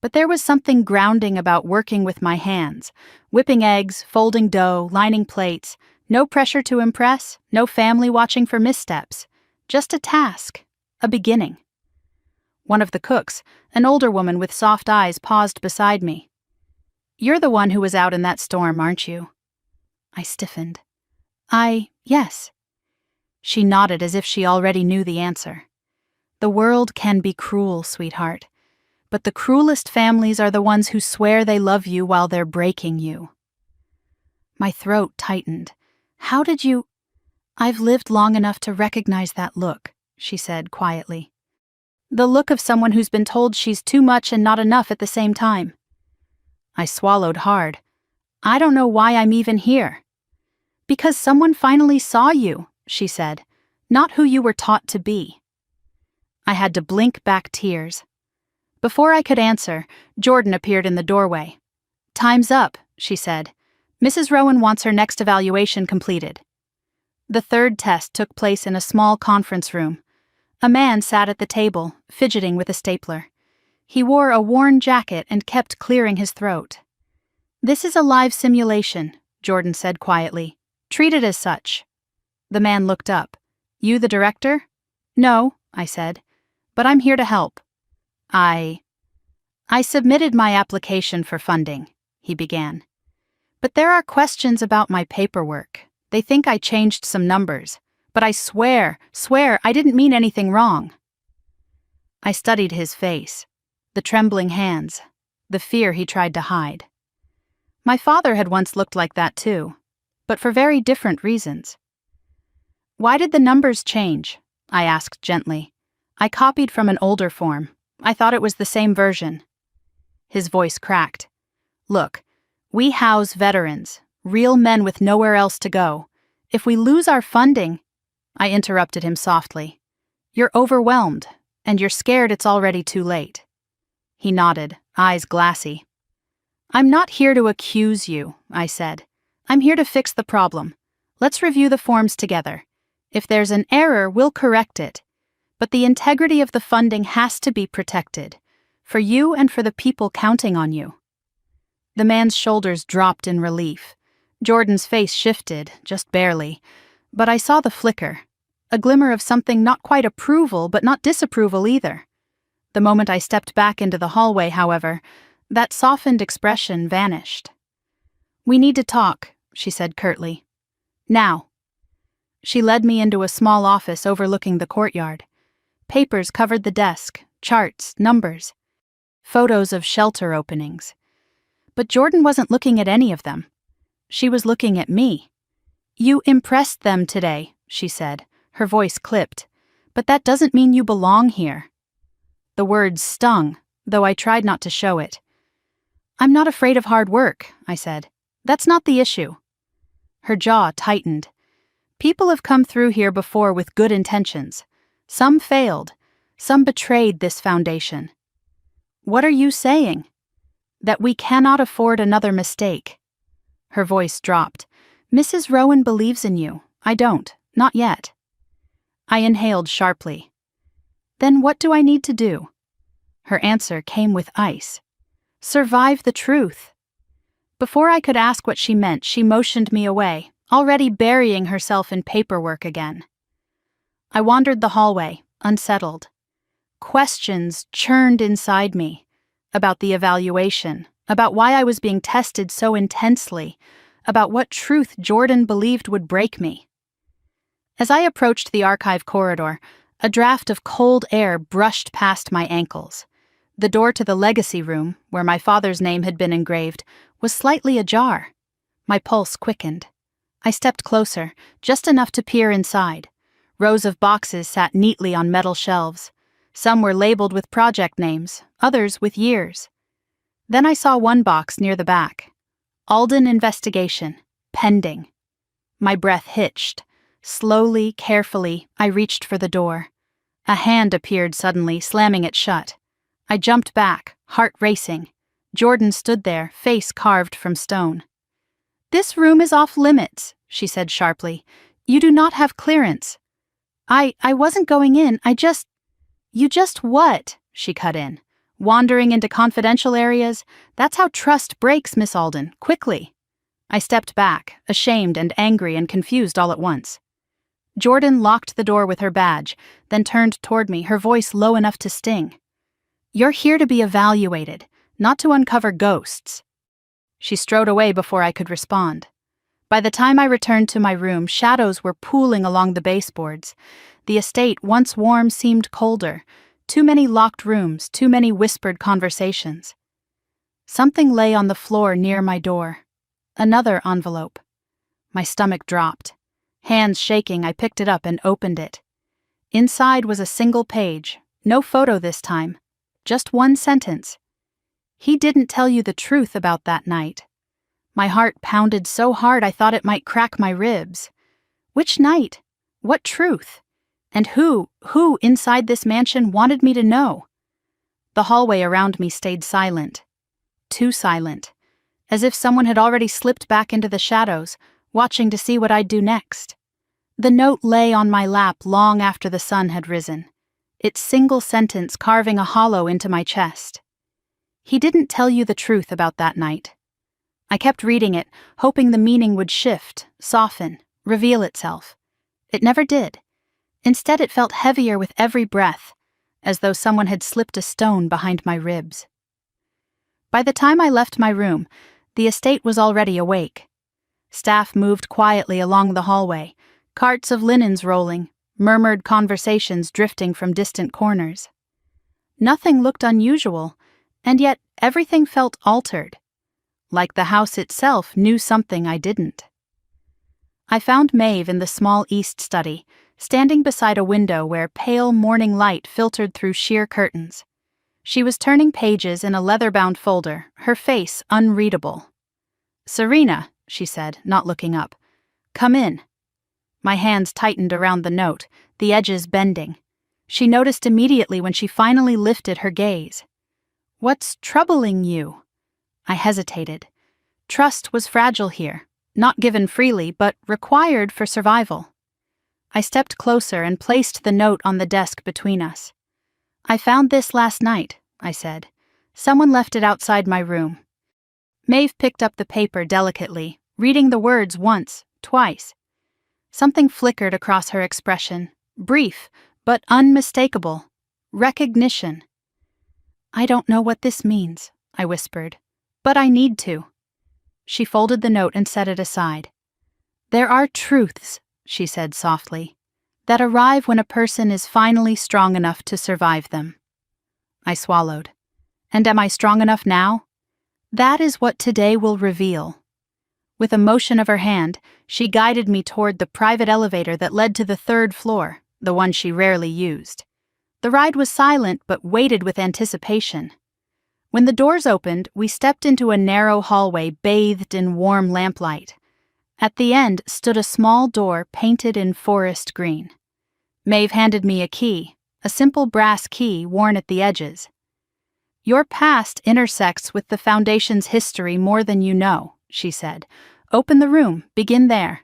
[SPEAKER 1] But there was something grounding about working with my hands, whipping eggs, folding dough, lining plates. No pressure to impress, no family watching for missteps. Just a task, a beginning. One of the cooks, an older woman with soft eyes, paused beside me. "You're the one who was out in that storm, aren't you?" I stiffened. Yes." She nodded as if she already knew the answer. "The world can be cruel, sweetheart. But the cruelest families are the ones who swear they love you while they're breaking you." My throat tightened. "How did you—" "I've lived long enough to recognize that look," she said quietly. "The look of someone who's been told she's too much and not enough at the same time." I swallowed hard. "I don't know why I'm even here." "Because someone finally saw you," she said, "not who you were taught to be." I had to blink back tears. Before I could answer, Jordan appeared in the doorway. "Time's up," she said. "Mrs. Rowan wants her next evaluation completed." The third test took place in a small conference room. A man sat at the table, fidgeting with a stapler. He wore a worn jacket and kept clearing his throat. "This is a live simulation," Jordan said quietly. "Treat it as such." The man looked up. "You the director?" "No," I said, "but I'm here to help." I submitted my application for funding," he began. "But there are questions about my paperwork. They think I changed some numbers. But I swear, I didn't mean anything wrong." I studied his face, the trembling hands, the fear he tried to hide. My father had once looked like that too, but for very different reasons. "Why did the numbers change?" I asked gently. "I copied from an older form. I thought it was the same version." His voice cracked. "Look, we house veterans, real men with nowhere else to go. If we lose our funding—" I interrupted him softly. "You're overwhelmed, and you're scared it's already too late." He nodded, eyes glassy. "I'm not here to accuse you," I said. "I'm here to fix the problem. Let's review the forms together. If there's an error, we'll correct it. But the integrity of the funding has to be protected, for you and for the people counting on you." The man's shoulders dropped in relief. Jordan's face shifted, just barely, but I saw the flicker, a glimmer of something not quite approval but not disapproval either. The moment I stepped back into the hallway, however, that softened expression vanished. "We need to talk," she said curtly. "Now." She led me into a small office overlooking the courtyard. Papers covered the desk, charts, numbers, photos of shelter openings. But Jordan wasn't looking at any of them. She was looking at me. "You impressed them today," she said, her voice clipped. "But that doesn't mean you belong here." The words stung, though I tried not to show it. "I'm not afraid of hard work," I said. "That's not the issue." Her jaw tightened. "People have come through here before with good intentions. Some failed. Some betrayed this foundation." "What are you saying?" "That we cannot afford another mistake." Her voice dropped. "Mrs. Rowan believes in you. I don't. Not yet." I inhaled sharply. "Then what do I need to do?" Her answer came with ice. "Survive the truth." Before I could ask what she meant, she motioned me away, already burying herself in paperwork again. I wandered the hallway, unsettled. Questions churned inside me. About the evaluation, about why I was being tested so intensely, about what truth Jordan believed would break me. As I approached the archive corridor, a draft of cold air brushed past my ankles. The door to the legacy room, where my father's name had been engraved, was slightly ajar. My pulse quickened. I stepped closer, just enough to peer inside. Rows of boxes sat neatly on metal shelves. Some were labeled with project names, others with years. Then I saw one box near the back. Alden Investigation, Pending. My breath hitched. Slowly, carefully, I reached for the door. A hand appeared suddenly, slamming it shut. I jumped back, heart racing. Jordan stood there, face carved from stone. "This room is off limits," she said sharply. "You do not have clearance." I wasn't going in, You just what?" she cut in. "Wandering into confidential areas? That's how trust breaks, Miss Alden, quickly." I stepped back, ashamed and angry and confused all at once. Jordan locked the door with her badge, then turned toward me, her voice low enough to sting. You're here to be evaluated, not to uncover ghosts." She strode away before I could respond. By the time I returned to my room, shadows were pooling along the baseboards. The estate, once warm, seemed colder. Too many locked rooms, too many whispered conversations. Something lay on the floor near my door. Another envelope. My stomach dropped. Hands shaking, I picked it up and opened it. Inside was a single page, no photo this time, just one sentence. "He didn't tell you the truth about that night." My heart pounded so hard I thought it might crack my ribs. Which night? What truth? And who inside this mansion wanted me to know? The hallway around me stayed silent. Too silent. As if someone had already slipped back into the shadows, watching to see what I'd do next. The note lay on my lap long after the sun had risen, its single sentence carving a hollow into my chest. "He didn't tell you the truth about that night." I kept reading it, hoping the meaning would shift, soften, reveal itself. It never did. Instead, it felt heavier with every breath, as though someone had slipped a stone behind my ribs. By the time I left my room, the estate was already awake. Staff moved quietly along the hallway, carts of linens rolling, murmured conversations drifting from distant corners. Nothing looked unusual, and yet everything felt altered. Like the house itself knew something I didn't. I found Maeve in the small east study, standing beside a window where pale morning light filtered through sheer curtains. She was turning pages in a leather-bound folder, her face unreadable. "Serena," she said, not looking up. "Come in." My hands tightened around the note, the edges bending. She noticed immediately when she finally lifted her gaze. "What's troubling you?" I hesitated. Trust was fragile here, not given freely, but required for survival. I stepped closer and placed the note on the desk between us. "I found this last night," I said. "Someone left it outside my room." Maeve picked up the paper delicately, reading the words once, twice. Something flickered across her expression, brief, but unmistakable. Recognition. "I don't know what this means," I whispered. "But I need to." She folded the note and set it aside. "There are truths," she said softly, "that arrive when a person is finally strong enough to survive them." I swallowed. And am I strong enough now? That is what today will reveal. With a motion of her hand, she guided me toward the private elevator that led to the third floor, the one she rarely used. The ride was silent but weighted with anticipation. When the doors opened, we stepped into a narrow hallway bathed in warm lamplight. At the end stood a small door painted in forest green. Maeve handed me a key, a simple brass key worn at the edges. "Your past intersects with the Foundation's history more than you know," she said. "Open the room, begin there."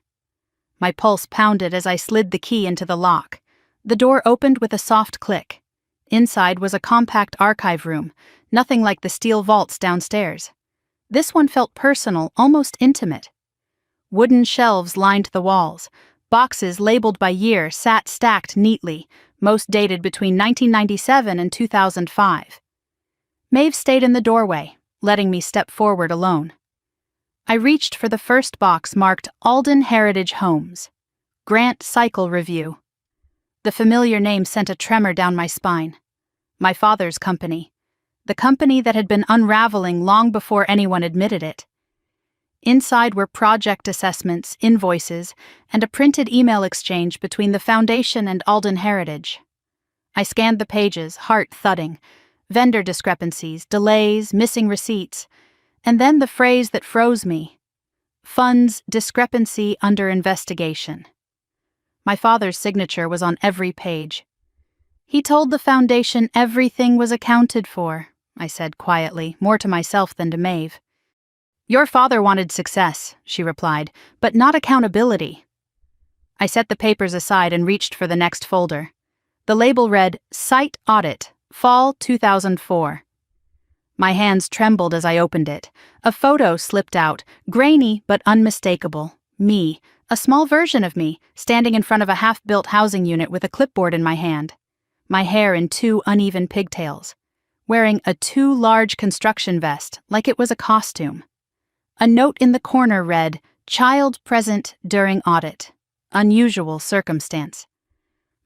[SPEAKER 1] My pulse pounded as I slid the key into the lock. The door opened with a soft click. Inside was a compact archive room, nothing like the steel vaults downstairs. This one felt personal, almost intimate. Wooden shelves lined the walls. Boxes labeled by year sat stacked neatly, most dated between 1997 and 2005. Maeve stayed in the doorway, letting me step forward alone. I reached for the first box marked Alden Heritage Homes. Grant Cycle Review. The familiar name sent a tremor down my spine. My father's company. The company that had been unraveling long before anyone admitted it. Inside were project assessments, invoices, and a printed email exchange between the Foundation and Alden Heritage. I scanned the pages, heart thudding. Vendor discrepancies, delays, missing receipts, and then the phrase that froze me. Funds discrepancy under investigation. My father's signature was on every page. "He told the Foundation everything was accounted for," I said quietly, more to myself than to Maeve. "Your father wanted success," she replied, "but not accountability." I set the papers aside and reached for the next folder. The label read, Site Audit, Fall 2004. My hands trembled as I opened it. A photo slipped out, grainy but unmistakable. Me, a small version of me, standing in front of a half-built housing unit with a clipboard in my hand. My hair in two uneven pigtails. wearing a too large construction vest like it was a costume. A note in the corner read, "Child present during audit. Unusual circumstance."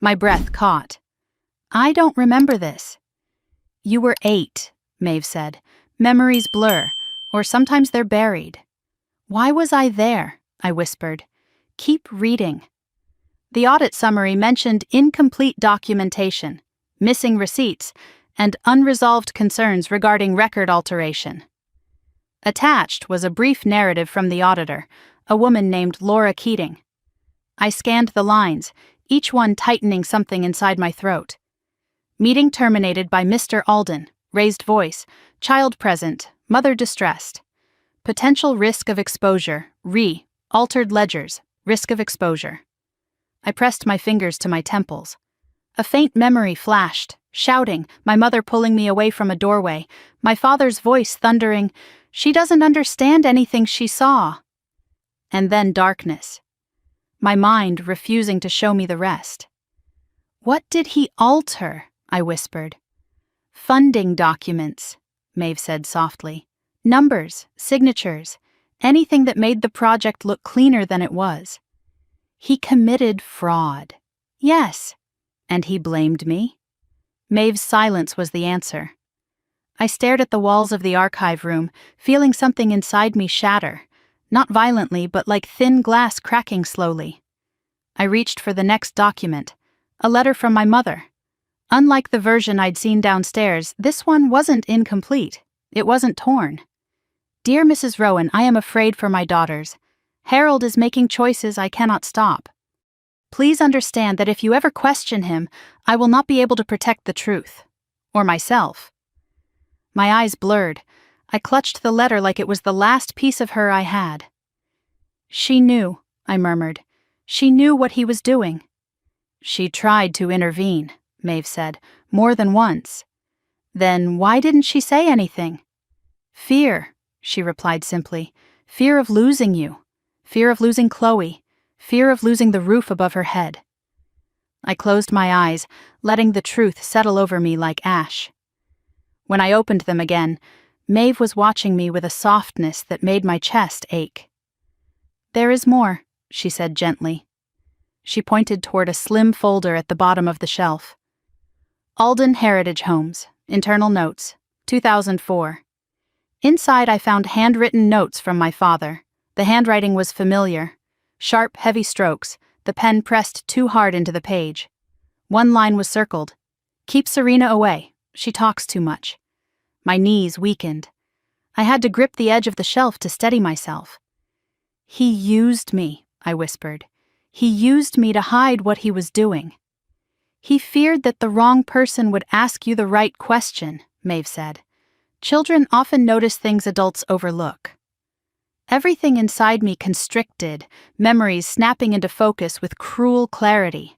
[SPEAKER 1] My breath caught. "I don't remember this." "You were 8, Maeve said. "Memories blur, or sometimes they're buried." "Why was I there?" I whispered. "Keep reading." The audit summary mentioned incomplete documentation, missing receipts, and unresolved concerns regarding record alteration. Attached was a brief narrative from the auditor, a woman named Laura Keating. I scanned the lines, each one tightening something inside my throat. Meeting terminated by Mr. Alden, raised voice, child present, mother distressed. Potential risk of exposure, altered ledgers, risk of exposure. I pressed my fingers to my temples. A faint memory flashed, shouting, my mother pulling me away from a doorway, my father's voice thundering, "She doesn't understand anything she saw." And then darkness. My mind refusing to show me the rest. "What did he alter?" I whispered. "Funding documents," Maeve said softly. "Numbers, signatures, anything that made the project look cleaner than it was. He committed fraud." "Yes." "And he blamed me?" Maeve's silence was the answer. I stared at the walls of the archive room, feeling something inside me shatter, not violently but like thin glass cracking slowly. I reached for the next document, a letter from my mother. Unlike the version I'd seen downstairs, this one wasn't incomplete. It wasn't torn. "Dear Mrs. Rowan, I am afraid for my daughters. Harold is making choices I cannot stop. Please understand that if you ever question him, I will not be able to protect the truth. Or myself." My eyes blurred. I clutched the letter like it was the last piece of her I had. "She knew," I murmured. "She knew what he was doing." "She tried to intervene," Maeve said, "more than once." "Then why didn't she say anything?" "Fear," she replied simply. "Fear of losing you. Fear of losing Chloe. Fear of losing the roof above her head." I closed my eyes, letting the truth settle over me like ash. When I opened them again, Maeve was watching me with a softness that made my chest ache. "There is more," she said gently. She pointed toward a slim folder at the bottom of the shelf. "Alden Heritage Homes, Internal Notes, 2004. Inside I found handwritten notes from my father. The handwriting was familiar. Sharp, heavy strokes, the pen pressed too hard into the page. One line was circled. "Keep Serena away. She talks too much." My knees weakened. I had to grip the edge of the shelf to steady myself. "He used me," I whispered. "He used me to hide what he was doing." "He feared that the wrong person would ask you the right question," Maeve said. "Children often notice things adults overlook." Everything inside me constricted, memories snapping into focus with cruel clarity.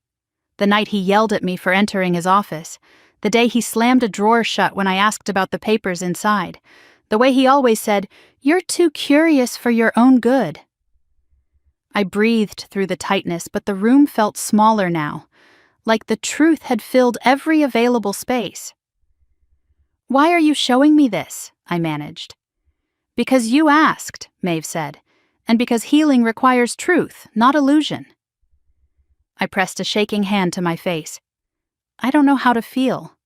[SPEAKER 1] The night he yelled at me for entering his office, the day he slammed a drawer shut when I asked about the papers inside, the way he always said, "You're too curious for your own good." I breathed through the tightness, but the room felt smaller now, like the truth had filled every available space. "Why are you showing me this?" I managed. "Because you asked," Maeve said, "and because healing requires truth, not illusion." I pressed a shaking hand to my face. "I don't know how to feel."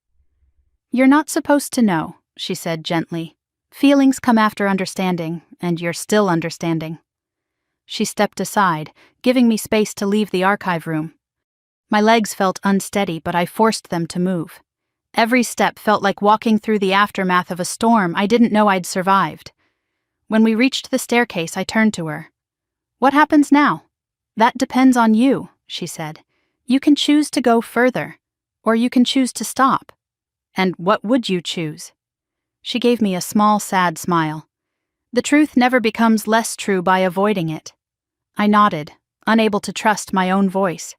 [SPEAKER 1] "You're not supposed to know," she said gently. "Feelings come after understanding, and you're still understanding." She stepped aside, giving me space to leave the archive room. My legs felt unsteady, but I forced them to move. Every step felt like walking through the aftermath of a storm I didn't know I'd survived. When we reached the staircase, I turned to her. "What happens now?" "That depends on you," she said. "You can choose to go further, or you can choose to stop." "And what would you choose?" She gave me a small, sad smile. "The truth never becomes less true by avoiding it." I nodded, unable to trust my own voice.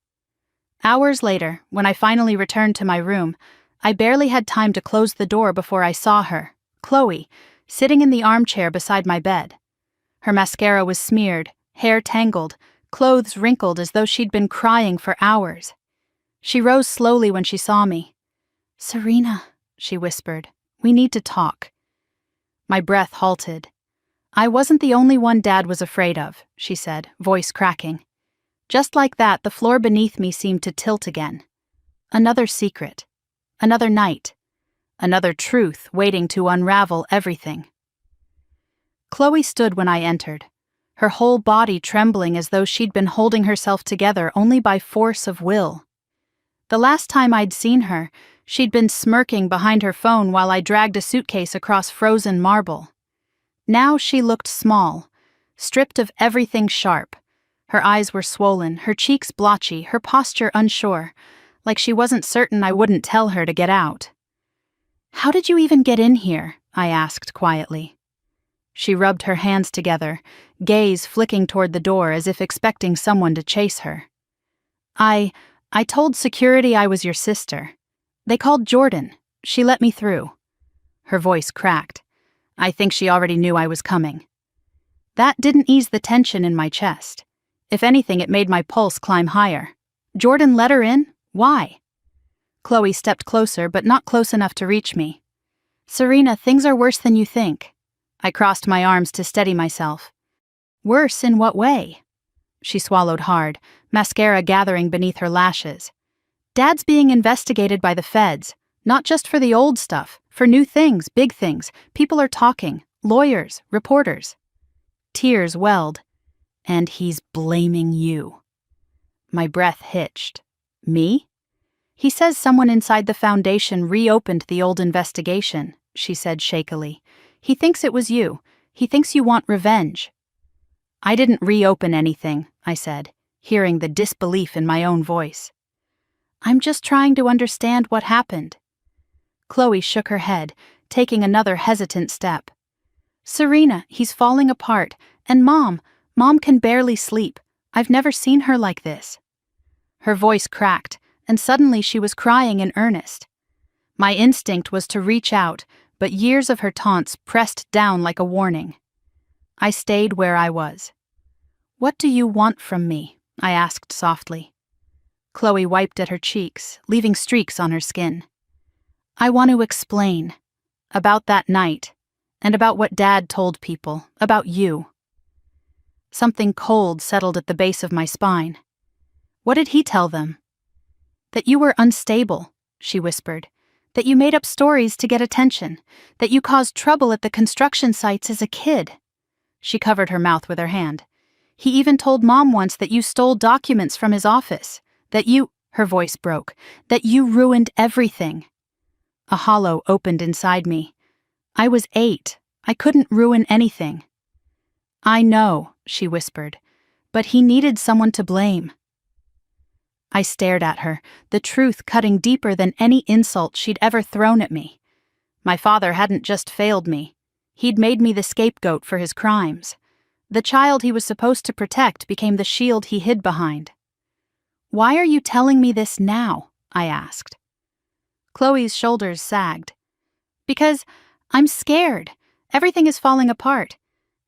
[SPEAKER 1] Hours later, when I finally returned to my room, I barely had time to close the door before I saw her, Chloe, sitting in the armchair beside my bed. Her mascara was smeared, hair tangled, clothes wrinkled as though she'd been crying for hours. She rose slowly when she saw me. "Serena," she whispered, We need to talk." My breath halted. "I wasn't the only one Dad was afraid of," she said, voice cracking. Just like that, the floor beneath me seemed to tilt again. Another secret. Another night. Another truth waiting to unravel everything. Chloe stood when I entered, her whole body trembling as though she'd been holding herself together only by force of will. The last time I'd seen her, she'd been smirking behind her phone while I dragged a suitcase across frozen marble. Now she looked small, stripped of everything sharp. Her eyes were swollen, her cheeks blotchy, her posture unsure, like she wasn't certain I wouldn't tell her to get out. "How did you even get in here?" I asked quietly. She rubbed her hands together, gaze flicking toward the door as if expecting someone to chase her. I told security I was your sister. They called Jordan. She let me through." Her voice cracked. I think she already knew I was coming. That didn't ease the tension in my chest. If anything, it made my pulse climb higher. Jordan let her in? Why? Chloe stepped closer, but not close enough to reach me. "Serena, things are worse than you think." I crossed my arms to steady myself. "Worse in what way?" She swallowed hard, mascara gathering beneath her lashes. "Dad's being investigated by the feds, not just for the old stuff, for new things, big things. People are talking, lawyers, reporters." Tears welled. "And he's blaming you." My breath hitched. "Me?" "He says someone inside the foundation reopened the old investigation," she said shakily. "He thinks it was you. He thinks you want revenge." "I didn't reopen anything," I said, hearing the disbelief in my own voice. "I'm just trying to understand what happened." Chloe shook her head, taking another hesitant step. "Serena, he's falling apart, and Mom can barely sleep. I've never seen her like this." Her voice cracked, and suddenly she was crying in earnest. My instinct was to reach out, but years of her taunts pressed down like a warning. I stayed where I was. "What do you want from me?" I asked softly. Chloe wiped at her cheeks, leaving streaks on her skin. "I want to explain. About that night, and about what Dad told people, about you." Something cold settled at the base of my spine. "What did he tell them?" "That you were unstable," she whispered. "That you made up stories to get attention. That you caused trouble at the construction sites as a kid." She covered her mouth with her hand. "He even told Mom once that you stole documents from his office. That you," her voice broke, "that you ruined everything." A hollow opened inside me. I was 8. I couldn't ruin anything. "I know," she whispered, "but he needed someone to blame." I stared at her, the truth cutting deeper than any insult she'd ever thrown at me. My father hadn't just failed me. He'd made me the scapegoat for his crimes. The child he was supposed to protect became the shield he hid behind. "Why are you telling me this now?" I asked. Chloe's shoulders sagged. "Because I'm scared. Everything is falling apart.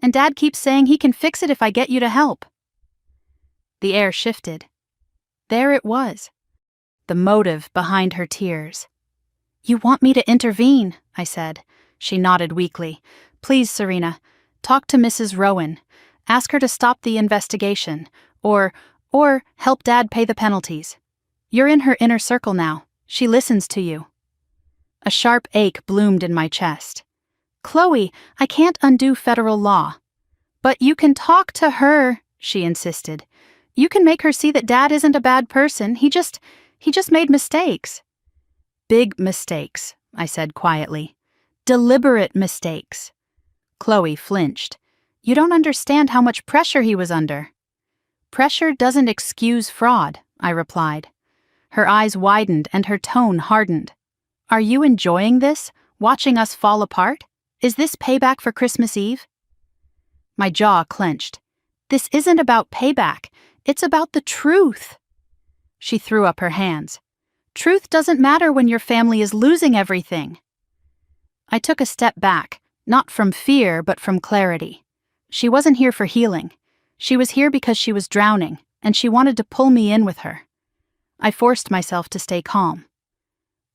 [SPEAKER 1] And Dad keeps saying he can fix it if I get you to help." The air shifted. There it was. The motive behind her tears. "You want me to intervene," I said. She nodded weakly. "Please, Serena, talk to Mrs. Rowan. Ask her to stop the investigation. Or help Dad pay the penalties. You're in her inner circle now. She listens to you." A sharp ache bloomed in my chest. "Chloe, I can't undo federal law." "But you can talk to her," she insisted. "You can make her see that Dad isn't a bad person. He just made mistakes." "Big mistakes," I said quietly. "Deliberate mistakes." Chloe flinched. "You don't understand how much pressure he was under." "Pressure doesn't excuse fraud," I replied. Her eyes widened and her tone hardened. "Are you enjoying this? Watching us fall apart? Is this payback for Christmas Eve?" My jaw clenched. "This isn't about payback. It's about the truth." She threw up her hands. "Truth doesn't matter when your family is losing everything." I took a step back, not from fear but from clarity. She wasn't here for healing. She was here because she was drowning, and she wanted to pull me in with her. I forced myself to stay calm.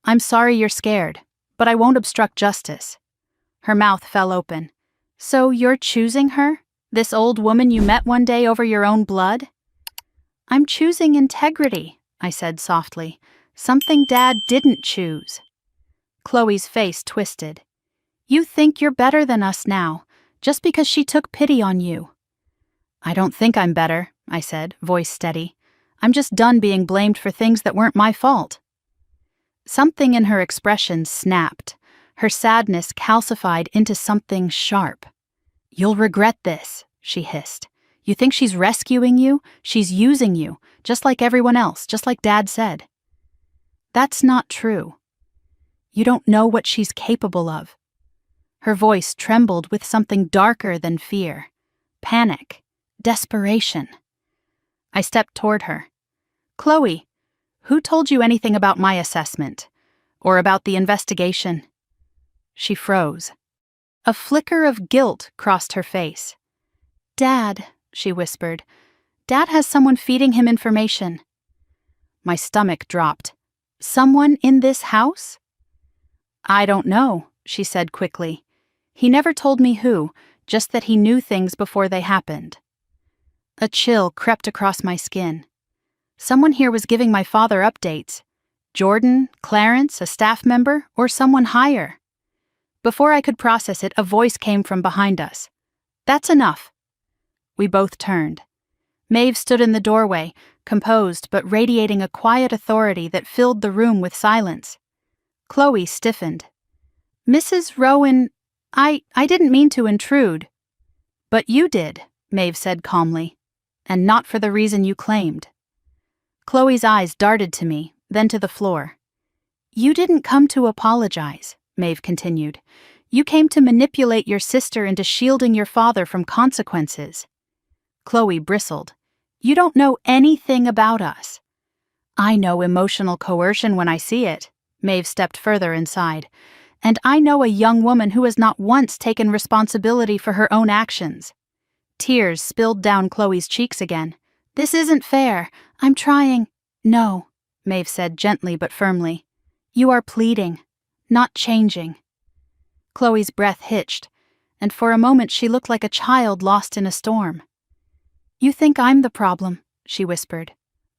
[SPEAKER 1] "I'm sorry you're scared, but I won't obstruct justice." Her mouth fell open. "So you're choosing her? This old woman you met one day over your own blood?" "I'm choosing integrity," I said softly. "Something Dad didn't choose." Chloe's face twisted. "You think you're better than us now, just because she took pity on you." "I don't think I'm better," I said, voice steady. "I'm just done being blamed for things that weren't my fault." Something in her expression snapped. Her sadness calcified into something sharp. "You'll regret this," she hissed. "You think she's rescuing you? She's using you, just like everyone else, just like Dad said." "That's not true. You don't know what she's capable of." Her voice trembled with something darker than fear. Panic. Desperation. I stepped toward her. "Chloe, who told you anything about my assessment? Or about the investigation?" She froze. A flicker of guilt crossed her face. "Dad," she whispered. "Dad has someone feeding him information." My stomach dropped. "Someone in this house?" "I don't know," she said quickly. "He never told me who, just that he knew things before they happened." A chill crept across my skin. Someone here was giving my father updates. Jordan, Clarence, a staff member, or someone higher. Before I could process it, a voice came from behind us. "That's enough." We both turned. Maeve stood in the doorway, composed but radiating a quiet authority that filled the room with silence. Chloe stiffened. "Mrs. Rowan, I didn't mean to intrude." "But you did," Maeve said calmly. "And not for the reason you claimed." Chloe's eyes darted to me, then to the floor. "You didn't come to apologize," Maeve continued. "You came to manipulate your sister into shielding your father from consequences." Chloe bristled. "You don't know anything about us." "I know emotional coercion when I see it." Maeve stepped further inside. "And I know a young woman who has not once taken responsibility for her own actions." Tears spilled down Chloe's cheeks again. "This isn't fair. I'm trying—" "No," Maeve said gently but firmly. "You are pleading, not changing." Chloe's breath hitched, and for a moment she looked like a child lost in a storm. "You think I'm the problem," she whispered.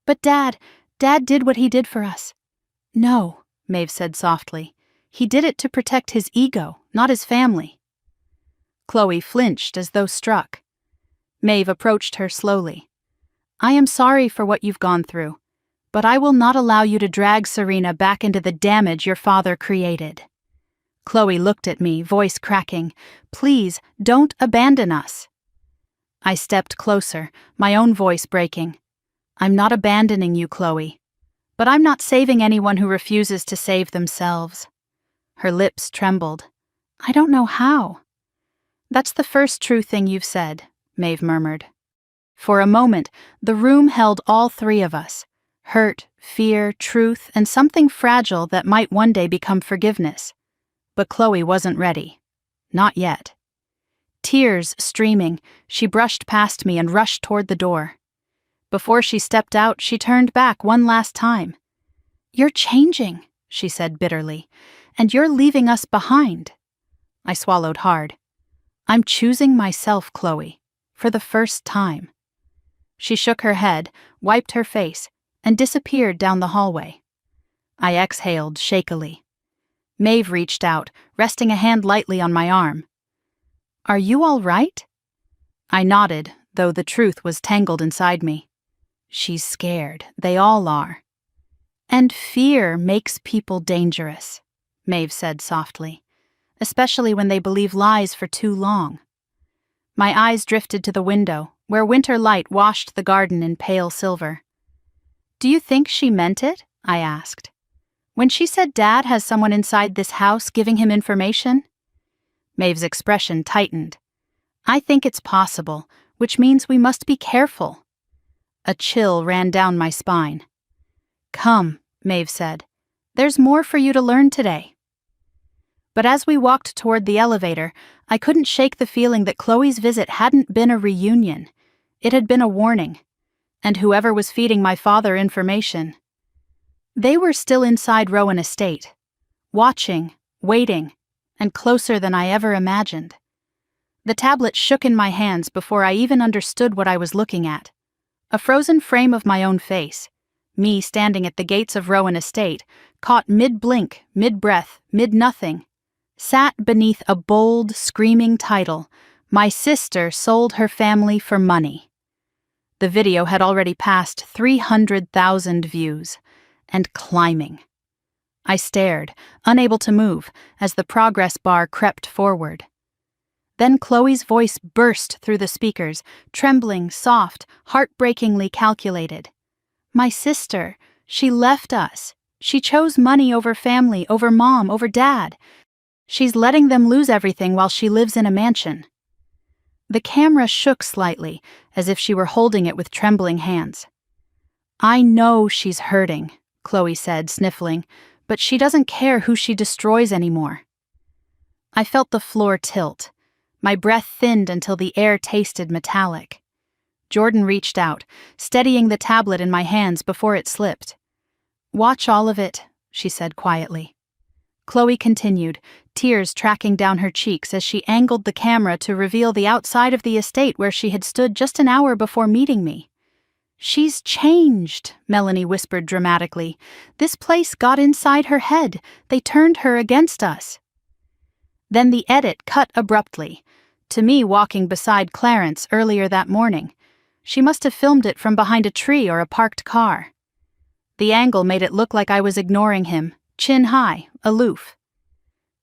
[SPEAKER 1] "But Dad did what he did for us." "No," Maeve said softly. "He did it to protect his ego, not his family." Chloe flinched as though struck. Maeve approached her slowly. "I am sorry for what you've gone through, but I will not allow you to drag Serena back into the damage your father created." Chloe looked at me, voice cracking. "Please, don't abandon us." I stepped closer, my own voice breaking. "I'm not abandoning you, Chloe. But I'm not saving anyone who refuses to save themselves." Her lips trembled. "I don't know how." "That's the first true thing you've said," Maeve murmured. For a moment, the room held all three of us. Hurt, fear, truth, and something fragile that might one day become forgiveness. But Chloe wasn't ready. Not yet. Tears streaming, she brushed past me and rushed toward the door. Before she stepped out, she turned back one last time. "You're changing," she said bitterly, "and you're leaving us behind." I swallowed hard. "I'm choosing myself, Chloe, for the first time." She shook her head, wiped her face, and disappeared down the hallway. I exhaled shakily. Maeve reached out, resting a hand lightly on my arm. "Are you all right?" I nodded, though the truth was tangled inside me. "She's scared. They all are." "And fear makes people dangerous," Maeve said softly, "especially when they believe lies for too long." My eyes drifted to the window, where winter light washed the garden in pale silver. "Do you think she meant it?" I asked. "When she said Dad has someone inside this house giving him information?" Maeve's expression tightened. "I think it's possible, which means we must be careful." A chill ran down my spine. "Come," Maeve said. "There's more for you to learn today." But as we walked toward the elevator, I couldn't shake the feeling that Chloe's visit hadn't been a reunion. It had been a warning. And whoever was feeding my father information. They were still inside Rowan Estate, watching, waiting, and closer than I ever imagined. The tablet shook in my hands before I even understood what I was looking at. A frozen frame of my own face, me standing at the gates of Rowan Estate, caught mid-blink, mid-breath, mid-nothing, sat beneath a bold, screaming title, "My sister sold her family for money." The video had already passed 300,000 views, and climbing. I stared, unable to move, as the progress bar crept forward. Then Chloe's voice burst through the speakers, trembling, soft, heartbreakingly calculated. "My sister, she left us. She chose money over family, over mom, over dad. She's letting them lose everything while she lives in a mansion." The camera shook slightly, as if she were holding it with trembling hands. "I know she's hurting," Chloe said, sniffling, "but she doesn't care who she destroys anymore." I felt the floor tilt. My breath thinned until the air tasted metallic. Jordan reached out, steadying the tablet in my hands before it slipped. "Watch all of it," she said quietly. Chloe continued, tears tracking down her cheeks as she angled the camera to reveal the outside of the estate where she had stood just an hour before meeting me. "She's changed," Melanie whispered dramatically. "This place got inside her head. They turned her against us." Then the edit cut abruptly, to me walking beside Clarence earlier that morning. She must have filmed it from behind a tree or a parked car. The angle made it look like I was ignoring him, chin high, aloof.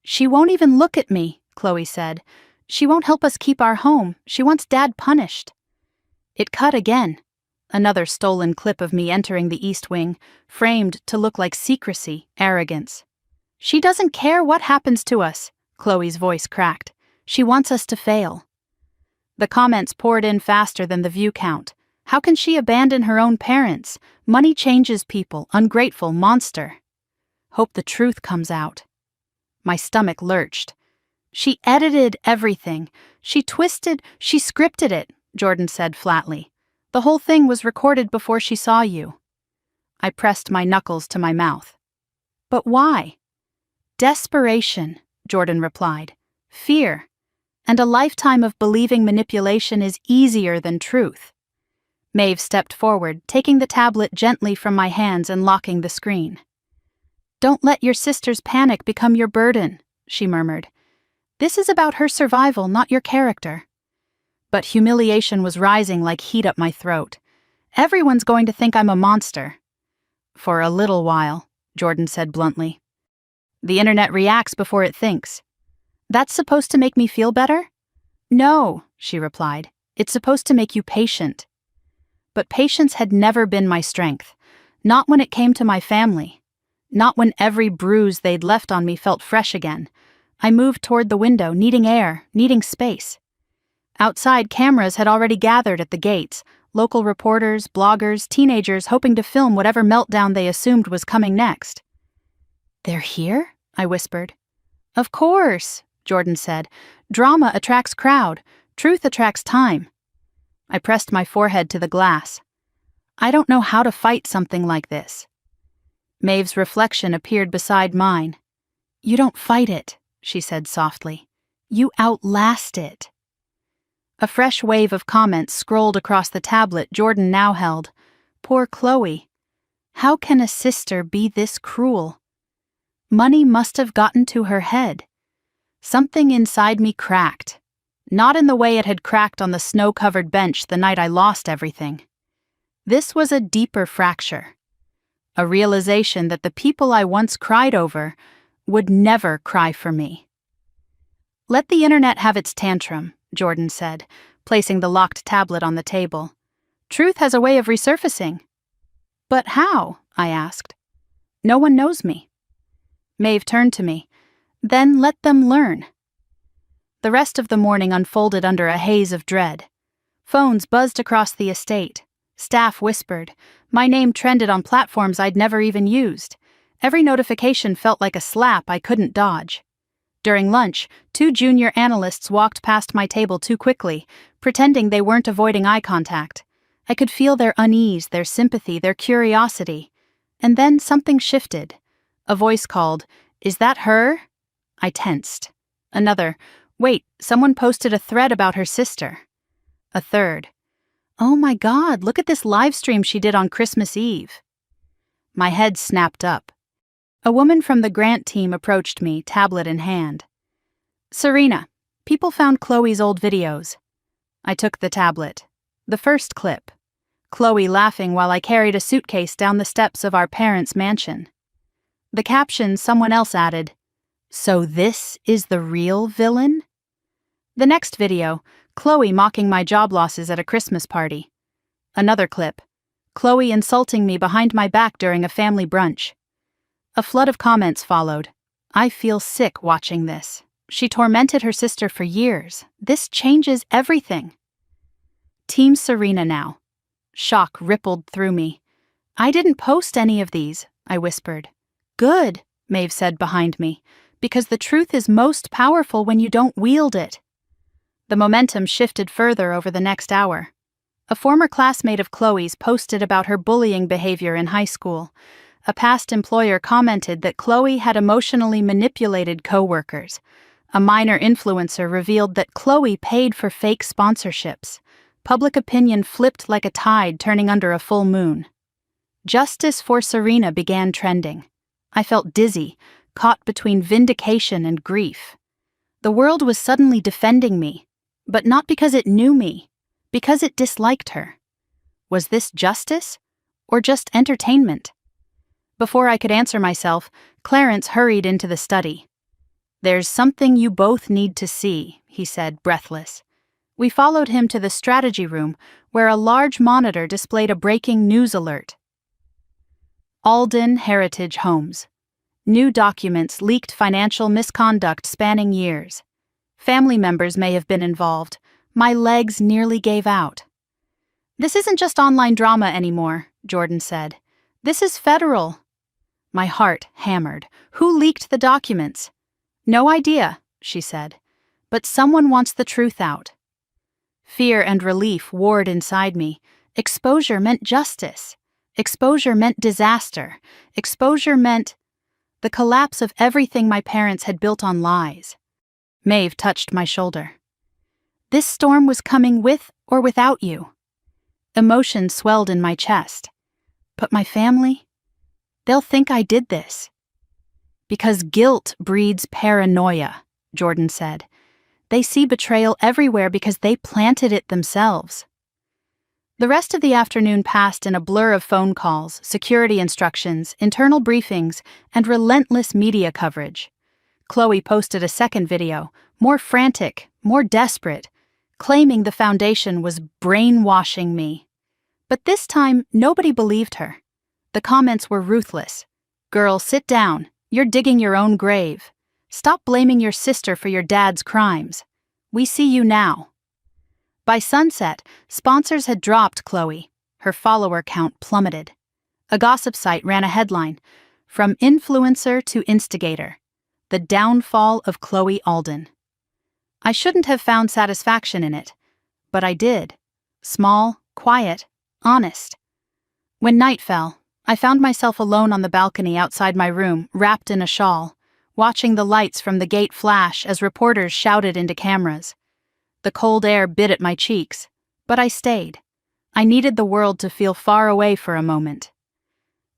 [SPEAKER 1] "She won't even look at me," Chloe said. "She won't help us keep our home. She wants Dad punished." It cut again. Another stolen clip of me entering the East Wing, framed to look like secrecy, arrogance. "She doesn't care what happens to us," Chloe's voice cracked. "She wants us to fail." The comments poured in faster than the view count. How can she abandon her own parents? Money changes people, ungrateful monster. Hope the truth comes out. My stomach lurched. "She edited everything. She twisted, she scripted it," Jordan said flatly. "The whole thing was recorded before she saw you." I pressed my knuckles to my mouth. "But why?" "Desperation," Jordan replied. "Fear. And a lifetime of believing manipulation is easier than truth." Maeve stepped forward, taking the tablet gently from my hands and locking the screen. "Don't let your sister's panic become your burden," she murmured. "This is about her survival, not your character." But humiliation was rising like heat up my throat. Everyone's going to think I'm a monster. "For a little while," Jordan said bluntly. "The internet reacts before it thinks." "That's supposed to make me feel better?" "No," she replied. "It's supposed to make you patient." But patience had never been my strength. Not when it came to my family. Not when every bruise they'd left on me felt fresh again. I moved toward the window, needing air, needing space. Outside, cameras had already gathered at the gates, local reporters, bloggers, teenagers hoping to film whatever meltdown they assumed was coming next. "They're here?" I whispered. "Of course," Jordan said. "Drama attracts crowd. Truth attracts time." I pressed my forehead to the glass. I don't know how to fight something like this. Maeve's reflection appeared beside mine. "You don't fight it," she said softly. "You outlast it." A fresh wave of comments scrolled across the tablet Jordan now held. Poor Chloe. How can a sister be this cruel? Money must have gotten to her head. Something inside me cracked. Not in the way it had cracked on the snow-covered bench the night I lost everything. This was a deeper fracture. A realization that the people I once cried over would never cry for me. "Let the internet have its tantrum," Jordan said, placing the locked tablet on the table. "Truth has a way of resurfacing." "But how?" I asked. "No one knows me." Maeve turned to me. "Then let them learn." The rest of the morning unfolded under a haze of dread. Phones buzzed across the estate. Staff whispered. My name trended on platforms I'd never even used. Every notification felt like a slap I couldn't dodge. During lunch, 2 junior analysts walked past my table too quickly, pretending they weren't avoiding eye contact. I could feel their unease, their sympathy, their curiosity. And then something shifted. A voice called, "Is that her?" I tensed. Another, wait, someone posted a thread about her sister. A third, oh my God, look at this live stream she did on Christmas Eve. My head snapped up. A woman from the grant team approached me, tablet in hand. Serena, people found Chloe's old videos. I took the tablet. The first clip. Chloe laughing while I carried a suitcase down the steps of our parents' mansion. The caption someone else added, "So this is the real villain?" The next video, Chloe mocking my job losses at a Christmas party. Another clip, Chloe insulting me behind my back during a family brunch. A flood of comments followed. I feel sick watching this. She tormented her sister for years. This changes everything. Team Serena now. Shock rippled through me. I didn't post any of these, I whispered. Good, Maeve said behind me, because the truth is most powerful when you don't wield it. The momentum shifted further over the next hour. A former classmate of Chloe's posted about her bullying behavior in high school. A past employer commented that Chloe had emotionally manipulated coworkers. A minor influencer revealed that Chloe paid for fake sponsorships. Public opinion flipped like a tide turning under a full moon. Justice for Serena began trending. I felt dizzy, caught between vindication and grief. The world was suddenly defending me, but not because it knew me, because it disliked her. Was this justice, or just entertainment? Before I could answer myself, Clarence hurried into the study. There's something you both need to see, he said, breathless. We followed him to the strategy room, where a large monitor displayed a breaking news alert. Alden Heritage Homes. New documents leaked financial misconduct spanning years. Family members may have been involved. My legs nearly gave out. This isn't just online drama anymore, Jordan said. This is federal. My heart hammered. Who leaked the documents? No idea, she said. But someone wants the truth out. Fear and relief warred inside me. Exposure meant justice. Exposure meant disaster. Exposure meant the collapse of everything my parents had built on lies. Maeve touched my shoulder. This storm was coming with or without you. Emotion swelled in my chest. But my family? They'll think I did this. Because guilt breeds paranoia, Jordan said. They see betrayal everywhere because they planted it themselves. The rest of the afternoon passed in a blur of phone calls, security instructions, internal briefings, and relentless media coverage. Chloe posted a second video, more frantic, more desperate, claiming the foundation was brainwashing me. But this time, nobody believed her. The comments were ruthless. Girl, sit down. You're digging your own grave. Stop blaming your sister for your dad's crimes. We see you now. By sunset, sponsors had dropped Chloe. Her follower count plummeted. A gossip site ran a headline, From Influencer to Instigator, The Downfall of Chloe Alden. I shouldn't have found satisfaction in it, but I did. Small, quiet, honest. When night fell, I found myself alone on the balcony outside my room, wrapped in a shawl, watching the lights from the gate flash as reporters shouted into cameras. The cold air bit at my cheeks, but I stayed. I needed the world to feel far away for a moment.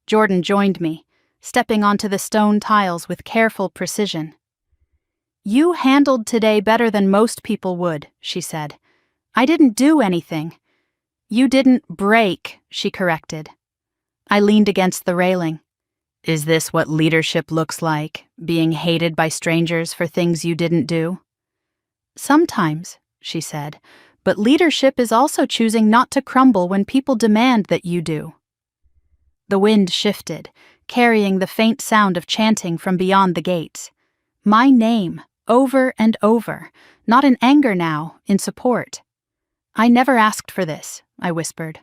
[SPEAKER 1] Jordan joined me, stepping onto the stone tiles with careful precision. You handled today better than most people would, she said. I didn't do anything. You didn't break, she corrected. I leaned against the railing. Is this what leadership looks like, being hated by strangers for things you didn't do? Sometimes, she said, but leadership is also choosing not to crumble when people demand that you do. The wind shifted, carrying the faint sound of chanting from beyond the gates. My name, over and over, not in anger now, in support. I never asked for this, I whispered.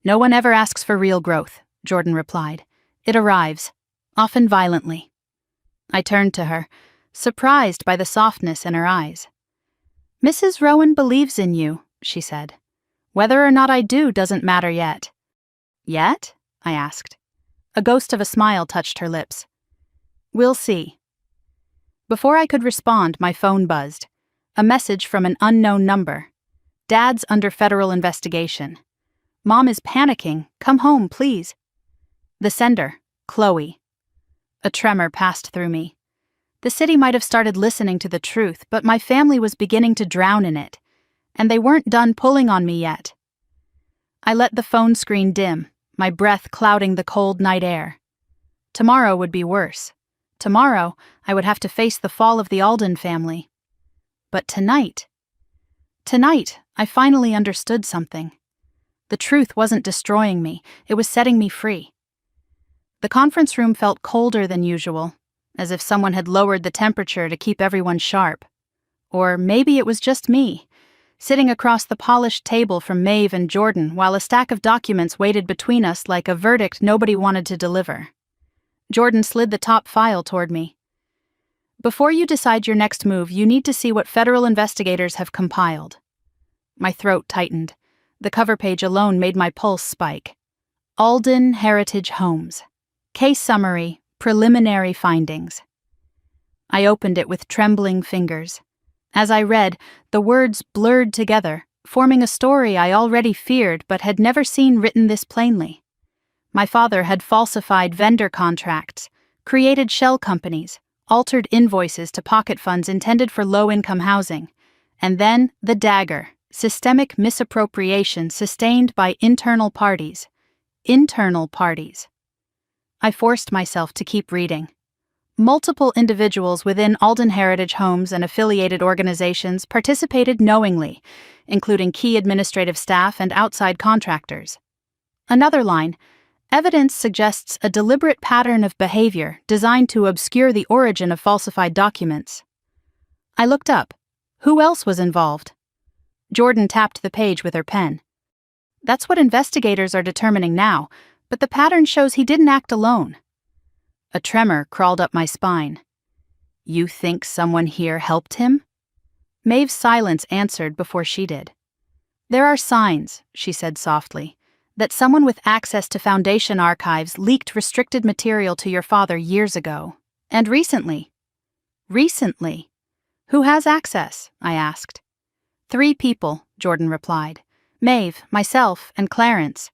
[SPEAKER 1] No one ever asks for real growth, Jordan replied. It arrives, often violently. I turned to her, surprised by the softness in her eyes. Mrs. Rowan believes in you, she said. Whether or not I do doesn't matter yet. Yet? I asked. A ghost of a smile touched her lips. We'll see. Before I could respond, my phone buzzed. A message from an unknown number. Dad's under federal investigation. Mom is panicking. Come home, please. The sender, Chloe. A tremor passed through me. The city might have started listening to the truth, but my family was beginning to drown in it, and they weren't done pulling on me yet. I let the phone screen dim, my breath clouding the cold night air. Tomorrow would be worse. Tomorrow, I would have to face the fall of the Alden family. But tonight, I finally understood something. The truth wasn't destroying me, it was setting me free. The conference room felt colder than usual, as if someone had lowered the temperature to keep everyone sharp. Or maybe it was just me, sitting across the polished table from Maeve and Jordan while a stack of documents waited between us like a verdict nobody wanted to deliver. Jordan slid the top file toward me. Before you decide your next move, you need to see what federal investigators have compiled. My throat tightened. The cover page alone made my pulse spike. Alden Heritage Homes. Case summary, preliminary findings. I opened it with trembling fingers. As I read, the words blurred together, forming a story I already feared but had never seen written this plainly. My father had falsified vendor contracts, created shell companies, altered invoices to pocket funds intended for low-income housing, and then the dagger, systemic misappropriation sustained by internal parties. Internal parties. I forced myself to keep reading. Multiple individuals within Alden Heritage Homes and affiliated organizations participated knowingly, including key administrative staff and outside contractors. Another line, evidence suggests a deliberate pattern of behavior designed to obscure the origin of falsified documents. I looked up. Who else was involved? Jordan tapped the page with her pen. That's what investigators are determining now, but the pattern shows he didn't act alone. A tremor crawled up my spine. You think someone here helped him? Maeve's silence answered before she did. There are signs, she said softly, that someone with access to Foundation archives leaked restricted material to your father years ago. And recently. Recently? Who has access? I asked. 3 people, Jordan replied. Maeve, myself, and Clarence.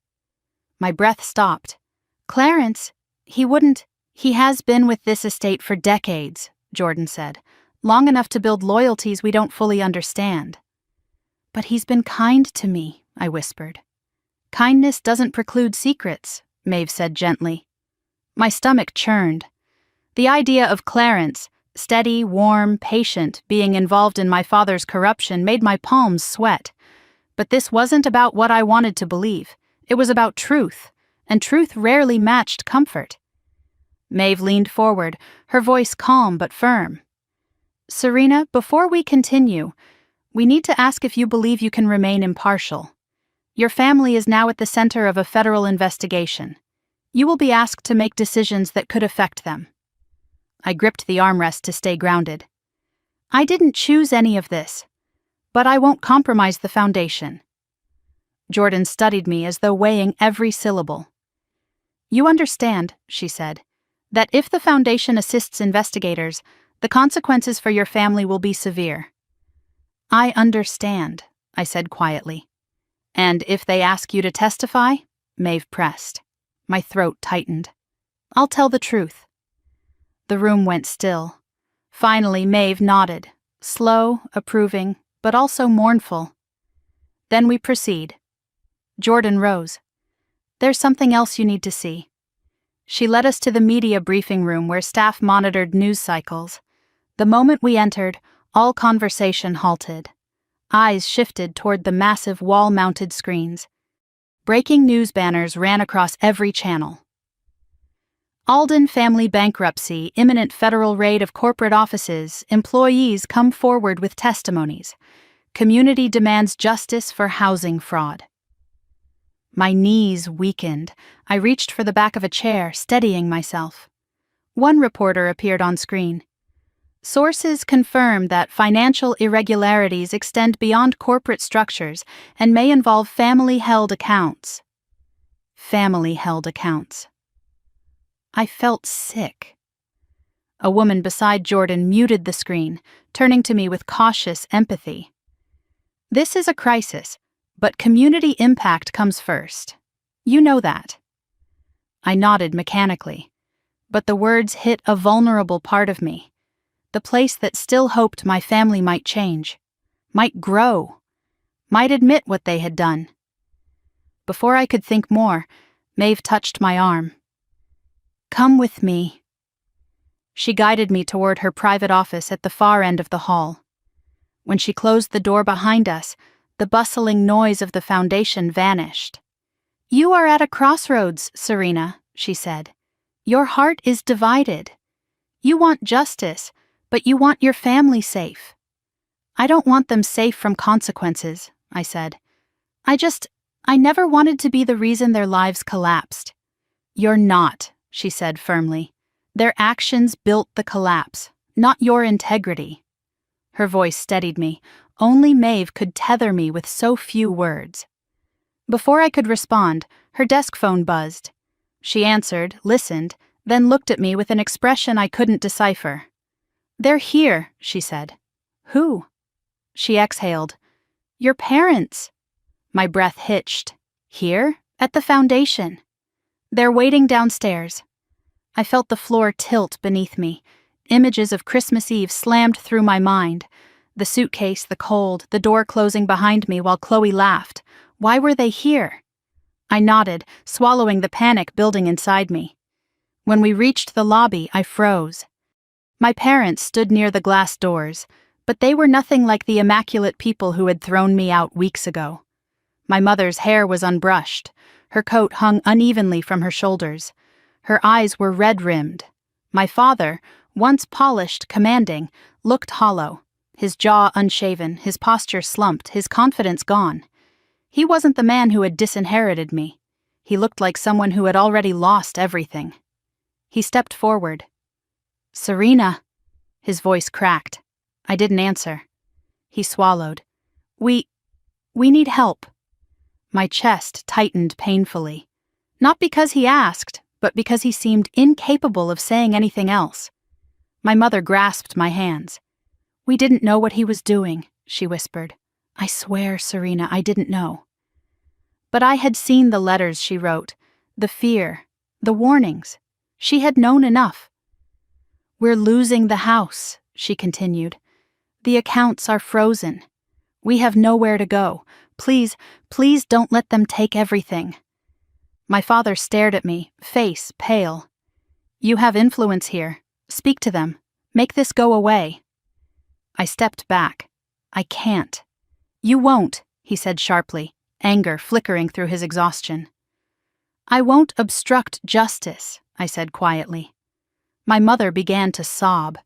[SPEAKER 1] My breath stopped. Clarence? He has been with this estate for decades, Jordan said, long enough to build loyalties we don't fully understand. But he's been kind to me, I whispered. Kindness doesn't preclude secrets, Maeve said gently. My stomach churned. The idea of Clarence, steady, warm, patient, being involved in my father's corruption made my palms sweat. But this wasn't about what I wanted to believe. It was about truth, and truth rarely matched comfort. Maeve leaned forward, her voice calm but firm. Serena, before we continue, we need to ask if you believe you can remain impartial. Your family is now at the center of a federal investigation. You will be asked to make decisions that could affect them. I gripped the armrest to stay grounded. I didn't choose any of this, but I won't compromise the Foundation. Jordan studied me as though weighing every syllable. You understand, she said, that if the Foundation assists investigators, the consequences for your family will be severe. I understand, I said quietly. And if they ask you to testify? Maeve pressed. My throat tightened. I'll tell the truth. The room went still. Finally, Maeve nodded, slow, approving, but also mournful. Then we proceed. Jordan rose. There's something else you need to see. She led us to the media briefing room where staff monitored news cycles. The moment we entered, all conversation halted. Eyes shifted toward the massive wall-mounted screens. Breaking news banners ran across every channel. Alden family bankruptcy, imminent federal raid of corporate offices, employees come forward with testimonies. Community demands justice for housing fraud. My knees weakened. I reached for the back of a chair, steadying myself. One reporter appeared on screen. Sources confirm that financial irregularities extend beyond corporate structures and may involve family-held accounts. Family-held accounts. I felt sick. A woman beside Jordan muted the screen, turning to me with cautious empathy. "This is a crisis, but community impact comes first. You know that." I nodded mechanically, but the words hit a vulnerable part of me, the place that still hoped my family might change, might grow, might admit what they had done. Before I could think more, Maeve touched my arm. "Come with me." She guided me toward her private office at the far end of the hall. When she closed the door behind us, the bustling noise of the foundation vanished. "You are at a crossroads, Serena," she said. "Your heart is divided. You want justice, but you want your family safe." "I don't want them safe from consequences," I said. I never wanted to be the reason their lives collapsed." "You're not," she said firmly. "Their actions built the collapse, not your integrity." Her voice steadied me. Only Maeve could tether me with so few words. Before I could respond, her desk phone buzzed. She answered, listened, then looked at me with an expression I couldn't decipher. "They're here," she said. "Who?" She exhaled. "Your parents." My breath hitched. "Here? At the foundation." "They're waiting downstairs." I felt the floor tilt beneath me. Images of Christmas Eve slammed through my mind. The suitcase, the cold, the door closing behind me while Chloe laughed. Why were they here? I nodded, swallowing the panic building inside me. When we reached the lobby, I froze. My parents stood near the glass doors, but they were nothing like the immaculate people who had thrown me out weeks ago. My mother's hair was unbrushed. Her coat hung unevenly from her shoulders. Her eyes were red-rimmed. My father, once polished, commanding, looked hollow, his jaw unshaven, his posture slumped, his confidence gone. He wasn't the man who had disinherited me. He looked like someone who had already lost everything. He stepped forward. "Serena." His voice cracked. I didn't answer. He swallowed. We need help." My chest tightened painfully. Not because he asked, but because he seemed incapable of saying anything else. My mother grasped my hands. "We didn't know what he was doing," she whispered. "I swear, Serena, I didn't know." But I had seen the letters she wrote, the fear, the warnings. She had known enough. "We're losing the house," she continued. "The accounts are frozen. We have nowhere to go. Please, please don't let them take everything." My father stared at me, face pale. "You have influence here. Speak to them. Make this go away." I stepped back. "I can't." "You won't," he said sharply, anger flickering through his exhaustion. "I won't obstruct justice," I said quietly. My mother began to sob.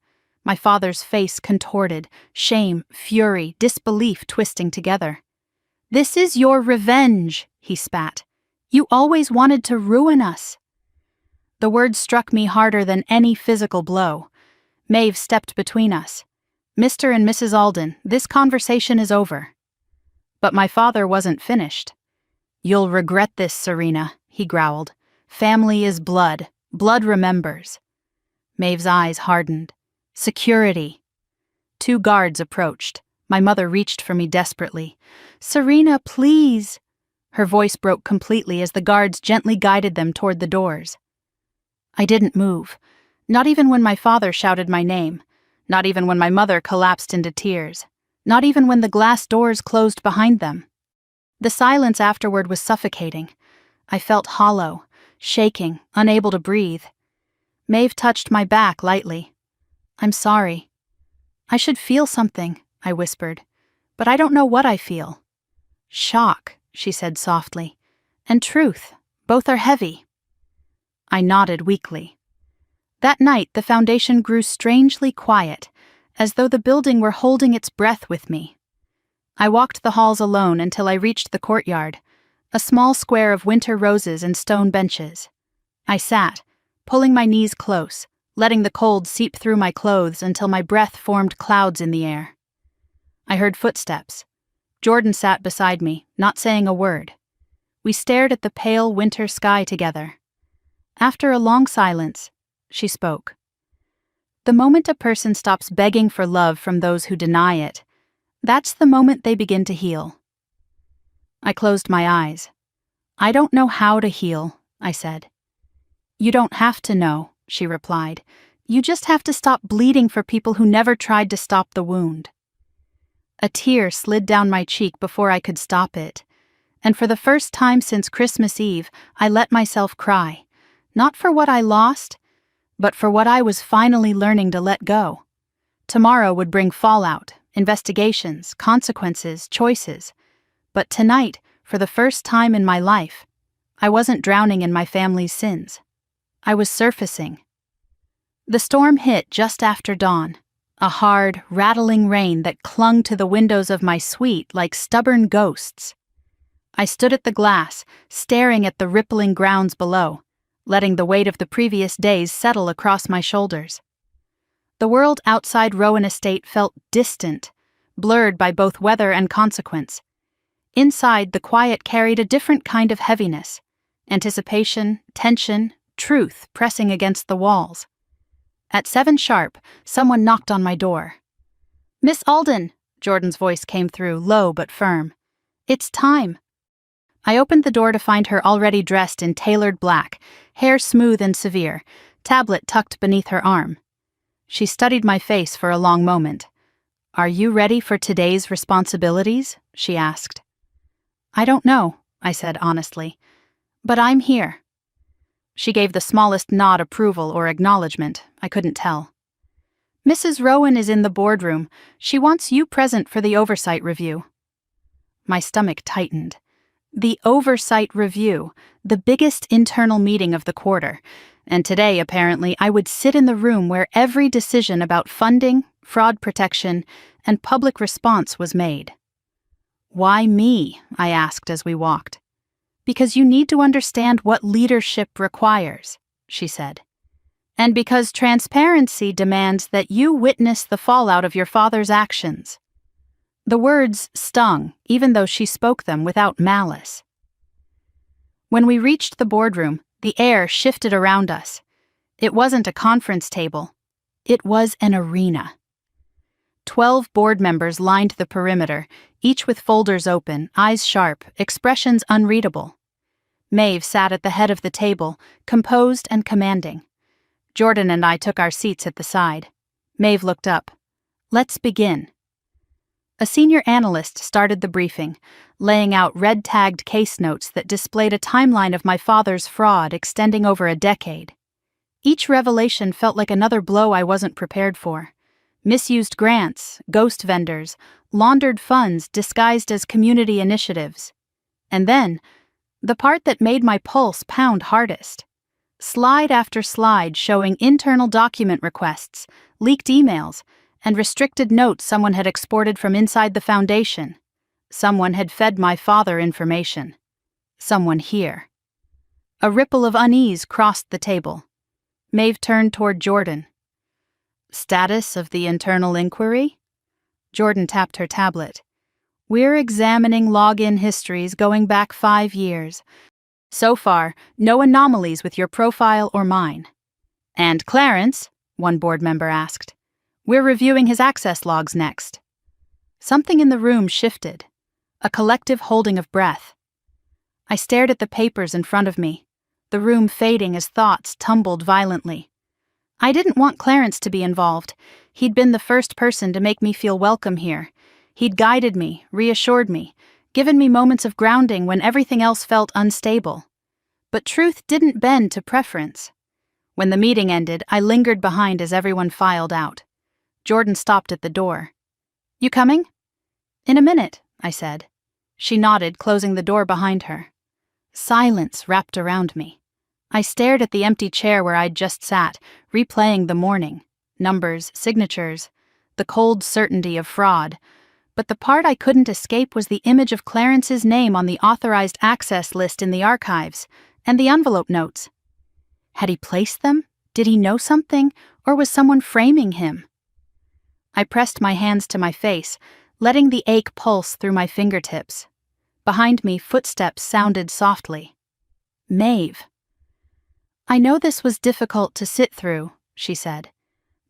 [SPEAKER 1] My father's face contorted, shame, fury, disbelief twisting together. "This is your revenge," he spat. "You always wanted to ruin us." The words struck me harder than any physical blow. Maeve stepped between us. "Mr. and Mrs. Alden, this conversation is over." But my father wasn't finished. "You'll regret this, Serena," he growled. "Family is blood. Blood remembers." Maeve's eyes hardened. "Security." 2 guards approached. My mother reached for me desperately. "Serena, please." Her voice broke completely as the guards gently guided them toward the doors. I didn't move. Not even when my father shouted my name. Not even when my mother collapsed into tears. Not even when the glass doors closed behind them. The silence afterward was suffocating. I felt hollow, shaking, unable to breathe. Maeve touched my back lightly. "I'm sorry." "I should feel something," I whispered, "but I don't know what I feel." "Shock," she said softly, "and truth. Both are heavy." I nodded weakly. That night, the foundation grew strangely quiet, as though the building were holding its breath with me. I walked the halls alone until I reached the courtyard, a small square of winter roses and stone benches. I sat, pulling my knees close, letting the cold seep through my clothes until my breath formed clouds in the air. I heard footsteps. Jordan sat beside me, not saying a word. We stared at the pale winter sky together. After a long silence, she spoke. The moment a person stops begging for love from those who deny it, that's the moment they begin to heal. I closed my eyes. I don't know how to heal, I said. You don't have to know, she replied. You just have to stop bleeding for people who never tried to stop the wound. A tear slid down my cheek before I could stop it, and for the first time since Christmas Eve, I let myself cry, not for what I lost, but for what I was finally learning to let go. Tomorrow would bring fallout, investigations, consequences, choices. But tonight, for the first time in my life, I wasn't drowning in my family's sins. I was surfacing. The storm hit just after dawn, a hard, rattling rain that clung to the windows of my suite like stubborn ghosts. I stood at the glass, staring at the rippling grounds below, letting the weight of the previous days settle across my shoulders. The world outside Rowan Estate felt distant, blurred by both weather and consequence. Inside, the quiet carried a different kind of heaviness, anticipation, tension, truth pressing against the walls. At 7 sharp, someone knocked on my door. "Miss Alden," Jordan's voice came through, low but firm. "It's time." I opened the door to find her already dressed in tailored black, hair smooth and severe, tablet tucked beneath her arm. She studied my face for a long moment. "Are you ready for today's responsibilities?" she asked. "I don't know," I said honestly, "but I'm here." She gave the smallest nod approval or acknowledgement, I couldn't tell. "Mrs. Rowan is in the boardroom. She wants you present for the oversight review." My stomach tightened. The oversight review, the biggest internal meeting of the quarter, and today, apparently, I would sit in the room where every decision about funding, fraud protection, and public response was made. "Why me?" I asked as we walked. "Because you need to understand what leadership requires," she said. "And because transparency demands that you witness the fallout of your father's actions." The words stung, even though she spoke them without malice. When we reached the boardroom, the air shifted around us. It wasn't a conference table. It was an arena. 12 board members lined the perimeter, each with folders open, eyes sharp, expressions unreadable. Maeve sat at the head of the table, composed and commanding. Jordan and I took our seats at the side. Maeve looked up. "Let's begin." A senior analyst started the briefing, laying out red-tagged case notes that displayed a timeline of my father's fraud extending over a decade. Each revelation felt like another blow I wasn't prepared for. Misused grants, ghost vendors, laundered funds disguised as community initiatives. And then, the part that made my pulse pound hardest. Slide after slide showing internal document requests, leaked emails, and restricted notes someone had exported from inside the foundation. Someone had fed my father information. Someone here. A ripple of unease crossed the table. Maeve turned toward Jordan. "Status of the internal inquiry?" Jordan tapped her tablet. "We're examining login histories going back 5 years. So far, no anomalies with your profile or mine." "And Clarence?" one board member asked. "We're reviewing his access logs next." Something in the room shifted. A collective holding of breath. I stared at the papers in front of me, the room fading as thoughts tumbled violently. I didn't want Clarence to be involved. He'd been the first person to make me feel welcome here. He'd guided me, reassured me, given me moments of grounding when everything else felt unstable. But truth didn't bend to preference. When the meeting ended, I lingered behind as everyone filed out. Jordan stopped at the door. "You coming?" "In a minute," I said. She nodded, closing the door behind her. Silence wrapped around me. I stared at the empty chair where I'd just sat, replaying the morning. Numbers, signatures, the cold certainty of fraud. But the part I couldn't escape was the image of Clarence's name on the authorized access list in the archives, and the envelope notes. Had he placed them? Did he know something? Or was someone framing him? I pressed my hands to my face, letting the ache pulse through my fingertips. Behind me, footsteps sounded softly. "Maeve." "I know this was difficult to sit through," she said,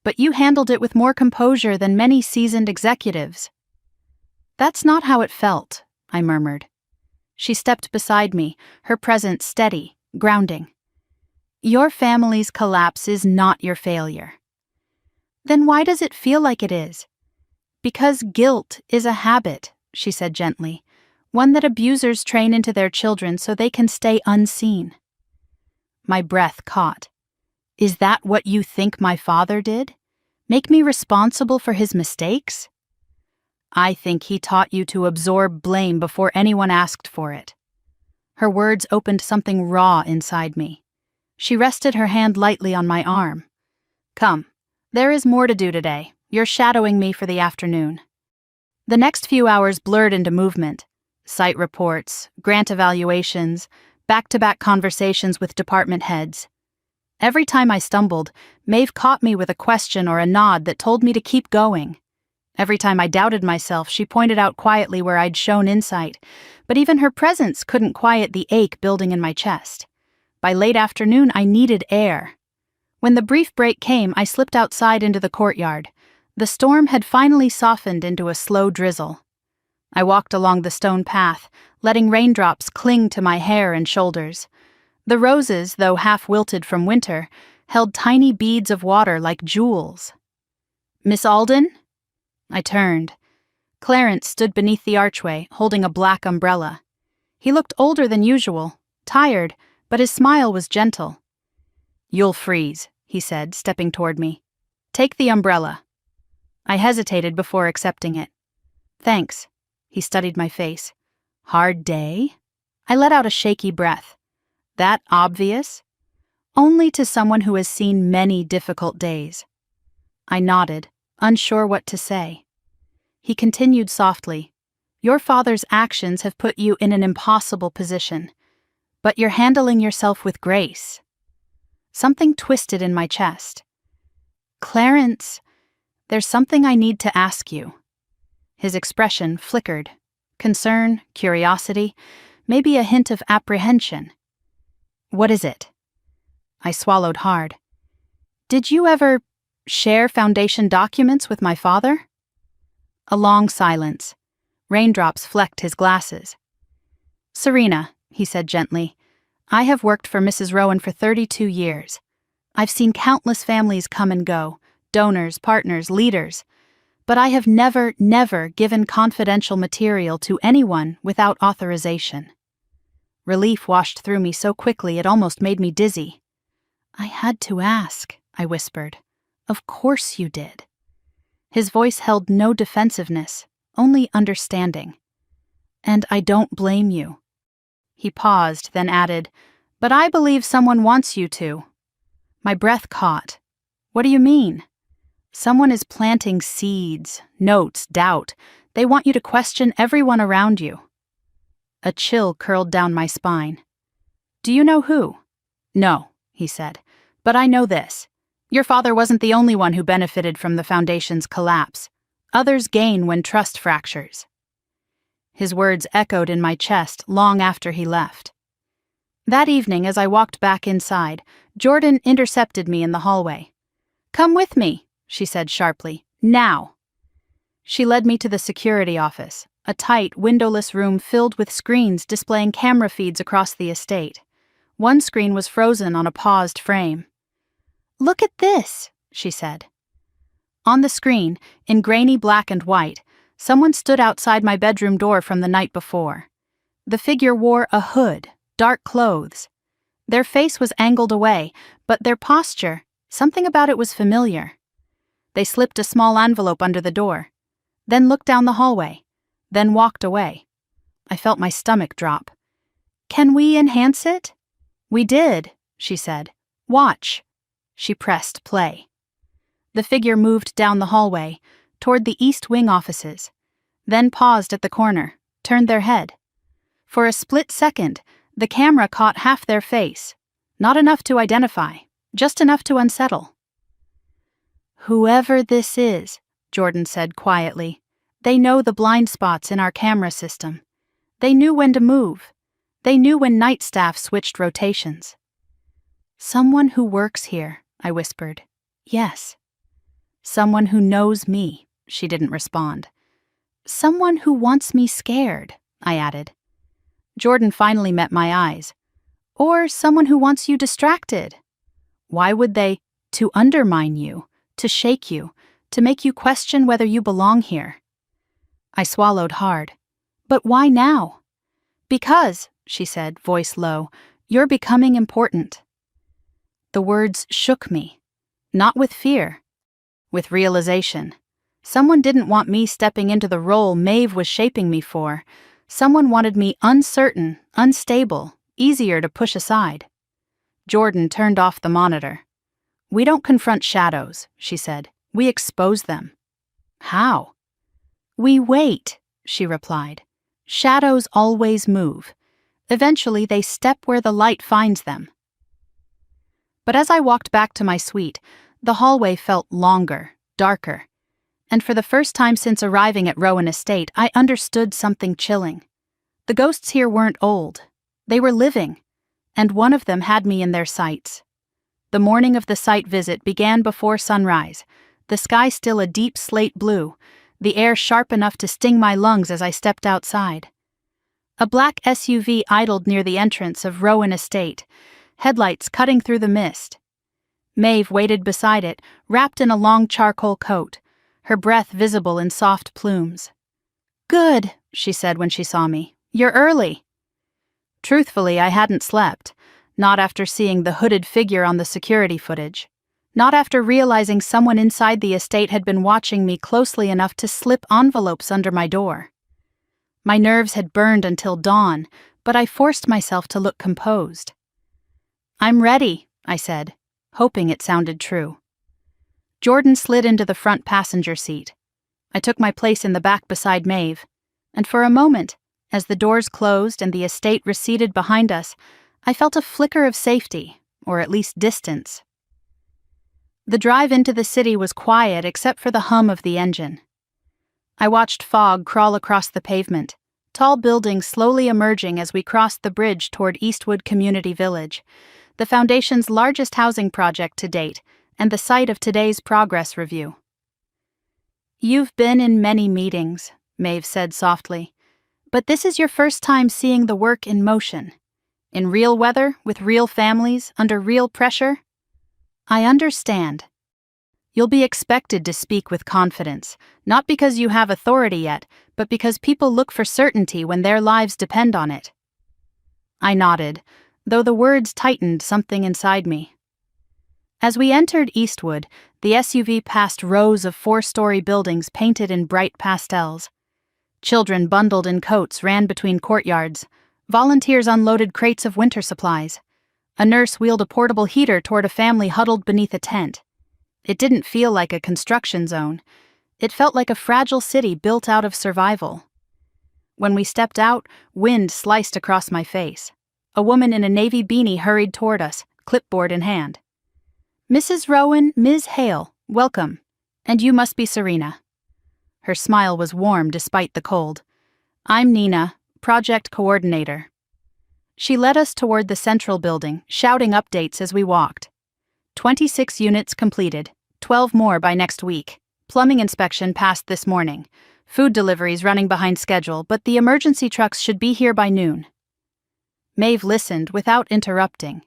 [SPEAKER 1] but you handled it with more composure than many seasoned executives." "That's not how it felt," I murmured. She stepped beside me, her presence steady, grounding. "Your family's collapse is not your failure." "Then why does it feel like it is?" "Because guilt is a habit," she said gently, "one that abusers train into their children so they can stay unseen." My breath caught. "Is that what you think my father did? Make me responsible for his mistakes?" "I think he taught you to absorb blame before anyone asked for it." Her words opened something raw inside me. She rested her hand lightly on my arm. "Come, there is more to do today. You're shadowing me for the afternoon." The next few hours blurred into movement. Site reports, grant evaluations, back-to-back conversations with department heads. Every time I stumbled, Maeve caught me with a question or a nod that told me to keep going. Every time I doubted myself, she pointed out quietly where I'd shown insight, but even her presence couldn't quiet the ache building in my chest. By late afternoon, I needed air. When the brief break came, I slipped outside into the courtyard. The storm had finally softened into a slow drizzle. I walked along the stone path, letting raindrops cling to my hair and shoulders. The roses, though half-wilted from winter, held tiny beads of water like jewels. "Miss Alden?" I turned. Clarence stood beneath the archway, holding a black umbrella. He looked older than usual, tired, but his smile was gentle. "You'll freeze," he said, stepping toward me. "Take the umbrella." I hesitated before accepting it. "Thanks." He studied my face. "Hard day?" I let out a shaky breath. "That obvious?" "Only to someone who has seen many difficult days." I nodded, unsure what to say. He continued softly. "Your father's actions have put you in an impossible position, but you're handling yourself with grace." Something twisted in my chest. "Clarence, there's something I need to ask you." His expression flickered. Concern, curiosity, maybe a hint of apprehension. "What is it?" I swallowed hard. "Did you ever share Foundation documents with my father?" A long silence. Raindrops flecked his glasses. "Serena," he said gently, "I have worked for Mrs. Rowan for 32 years. I've seen countless families come and go, donors, partners, leaders, but I have never given confidential material to anyone without authorization." Relief washed through me so quickly it almost made me dizzy. "I had to ask," I whispered. "Of course you did." His voice held no defensiveness, only understanding. "And I don't blame you." He paused, then added, "But I believe someone wants you to." My breath caught. "What do you mean?" "Someone is planting seeds, notes, doubt. They want you to question everyone around you." A chill curled down my spine. "Do you know who?" "No," he said, "but I know this. Your father wasn't the only one who benefited from the Foundation's collapse. Others gain when trust fractures." His words echoed in my chest long after he left. That evening, as I walked back inside, Jordan intercepted me in the hallway. "Come with me," she said sharply. "Now." She led me to the security office, a tight, windowless room filled with screens displaying camera feeds across the estate. One screen was frozen on a paused frame. "Look at this," she said. On the screen, in grainy black and white, someone stood outside my bedroom door from the night before. The figure wore a hood, dark clothes. Their face was angled away, but their posture, something about it was familiar. They slipped a small envelope under the door, then looked down the hallway, then walked away. I felt my stomach drop. "Can we enhance it?" "We did," she said. "Watch." She pressed play. The figure moved down the hallway, toward the East Wing offices, then paused at the corner, turned their head. For a split second, the camera caught half their face, not enough to identify, just enough to unsettle. "Whoever this is," Jordan said quietly, "they know the blind spots in our camera system. They knew when to move. They knew when night staff switched rotations." "Someone who works here," I whispered. "Yes." Someone who knows me, she didn't respond. Someone who wants me scared, I added. Jordan finally met my eyes. Or someone who wants you distracted. Why would they? To undermine you, to shake you, to make you question whether you belong here. I swallowed hard. But why now? Because, she said, voice low, you're becoming important. The words shook me. Not with fear. With realization. Someone didn't want me stepping into the role Maeve was shaping me for. Someone wanted me uncertain, unstable, easier to push aside. Jordan turned off the monitor. We don't confront shadows, she said. We expose them. How? We wait, she replied. Shadows always move. Eventually they step where the light finds them. But as I walked back to my suite, the hallway felt longer, darker. And for the first time since arriving at Rowan Estate, I understood something chilling. The ghosts here weren't old. They were living, and one of them had me in their sights. The morning of the site visit began before sunrise, the sky still a deep slate blue, the air sharp enough to sting my lungs as I stepped outside. A black SUV idled near the entrance of Rowan Estate, headlights cutting through the mist. Maeve waited beside it, wrapped in a long charcoal coat, her breath visible in soft plumes. Good, she said when she saw me. You're early. Truthfully, I hadn't slept, not after seeing the hooded figure on the security footage, not after realizing someone inside the estate had been watching me closely enough to slip envelopes under my door. My nerves had burned until dawn, but I forced myself to look composed. I'm ready, I said, hoping it sounded true. Jordan slid into the front passenger seat. I took my place in the back beside Maeve, and for a moment, as the doors closed and the estate receded behind us, I felt a flicker of safety, or at least distance. The drive into the city was quiet except for the hum of the engine. I watched fog crawl across the pavement, tall buildings slowly emerging as we crossed the bridge toward Eastwood Community Village, the Foundation's largest housing project to date, and the site of today's progress review. You've been in many meetings, Maeve said softly, but this is your first time seeing the work in motion. In real weather, with real families, under real pressure? I understand. You'll be expected to speak with confidence, not because you have authority yet, but because people look for certainty when their lives depend on it. I nodded, though the words tightened something inside me. As we entered Eastwood, the SUV passed rows of 4-story buildings painted in bright pastels. Children bundled in coats ran between courtyards. Volunteers unloaded crates of winter supplies. A nurse wheeled a portable heater toward a family huddled beneath a tent. It didn't feel like a construction zone. It felt like a fragile city built out of survival. When we stepped out, wind sliced across my face. A woman in a navy beanie hurried toward us, clipboard in hand. Mrs. Rowan, Ms. Hale, welcome. And you must be Serena. Her smile was warm despite the cold. I'm Nina, project coordinator. She led us toward the central building, shouting updates as we walked. 26 units completed, 12 more by next week. Plumbing inspection passed this morning. Food deliveries running behind schedule, but the emergency trucks should be here by noon. Maeve listened without interrupting.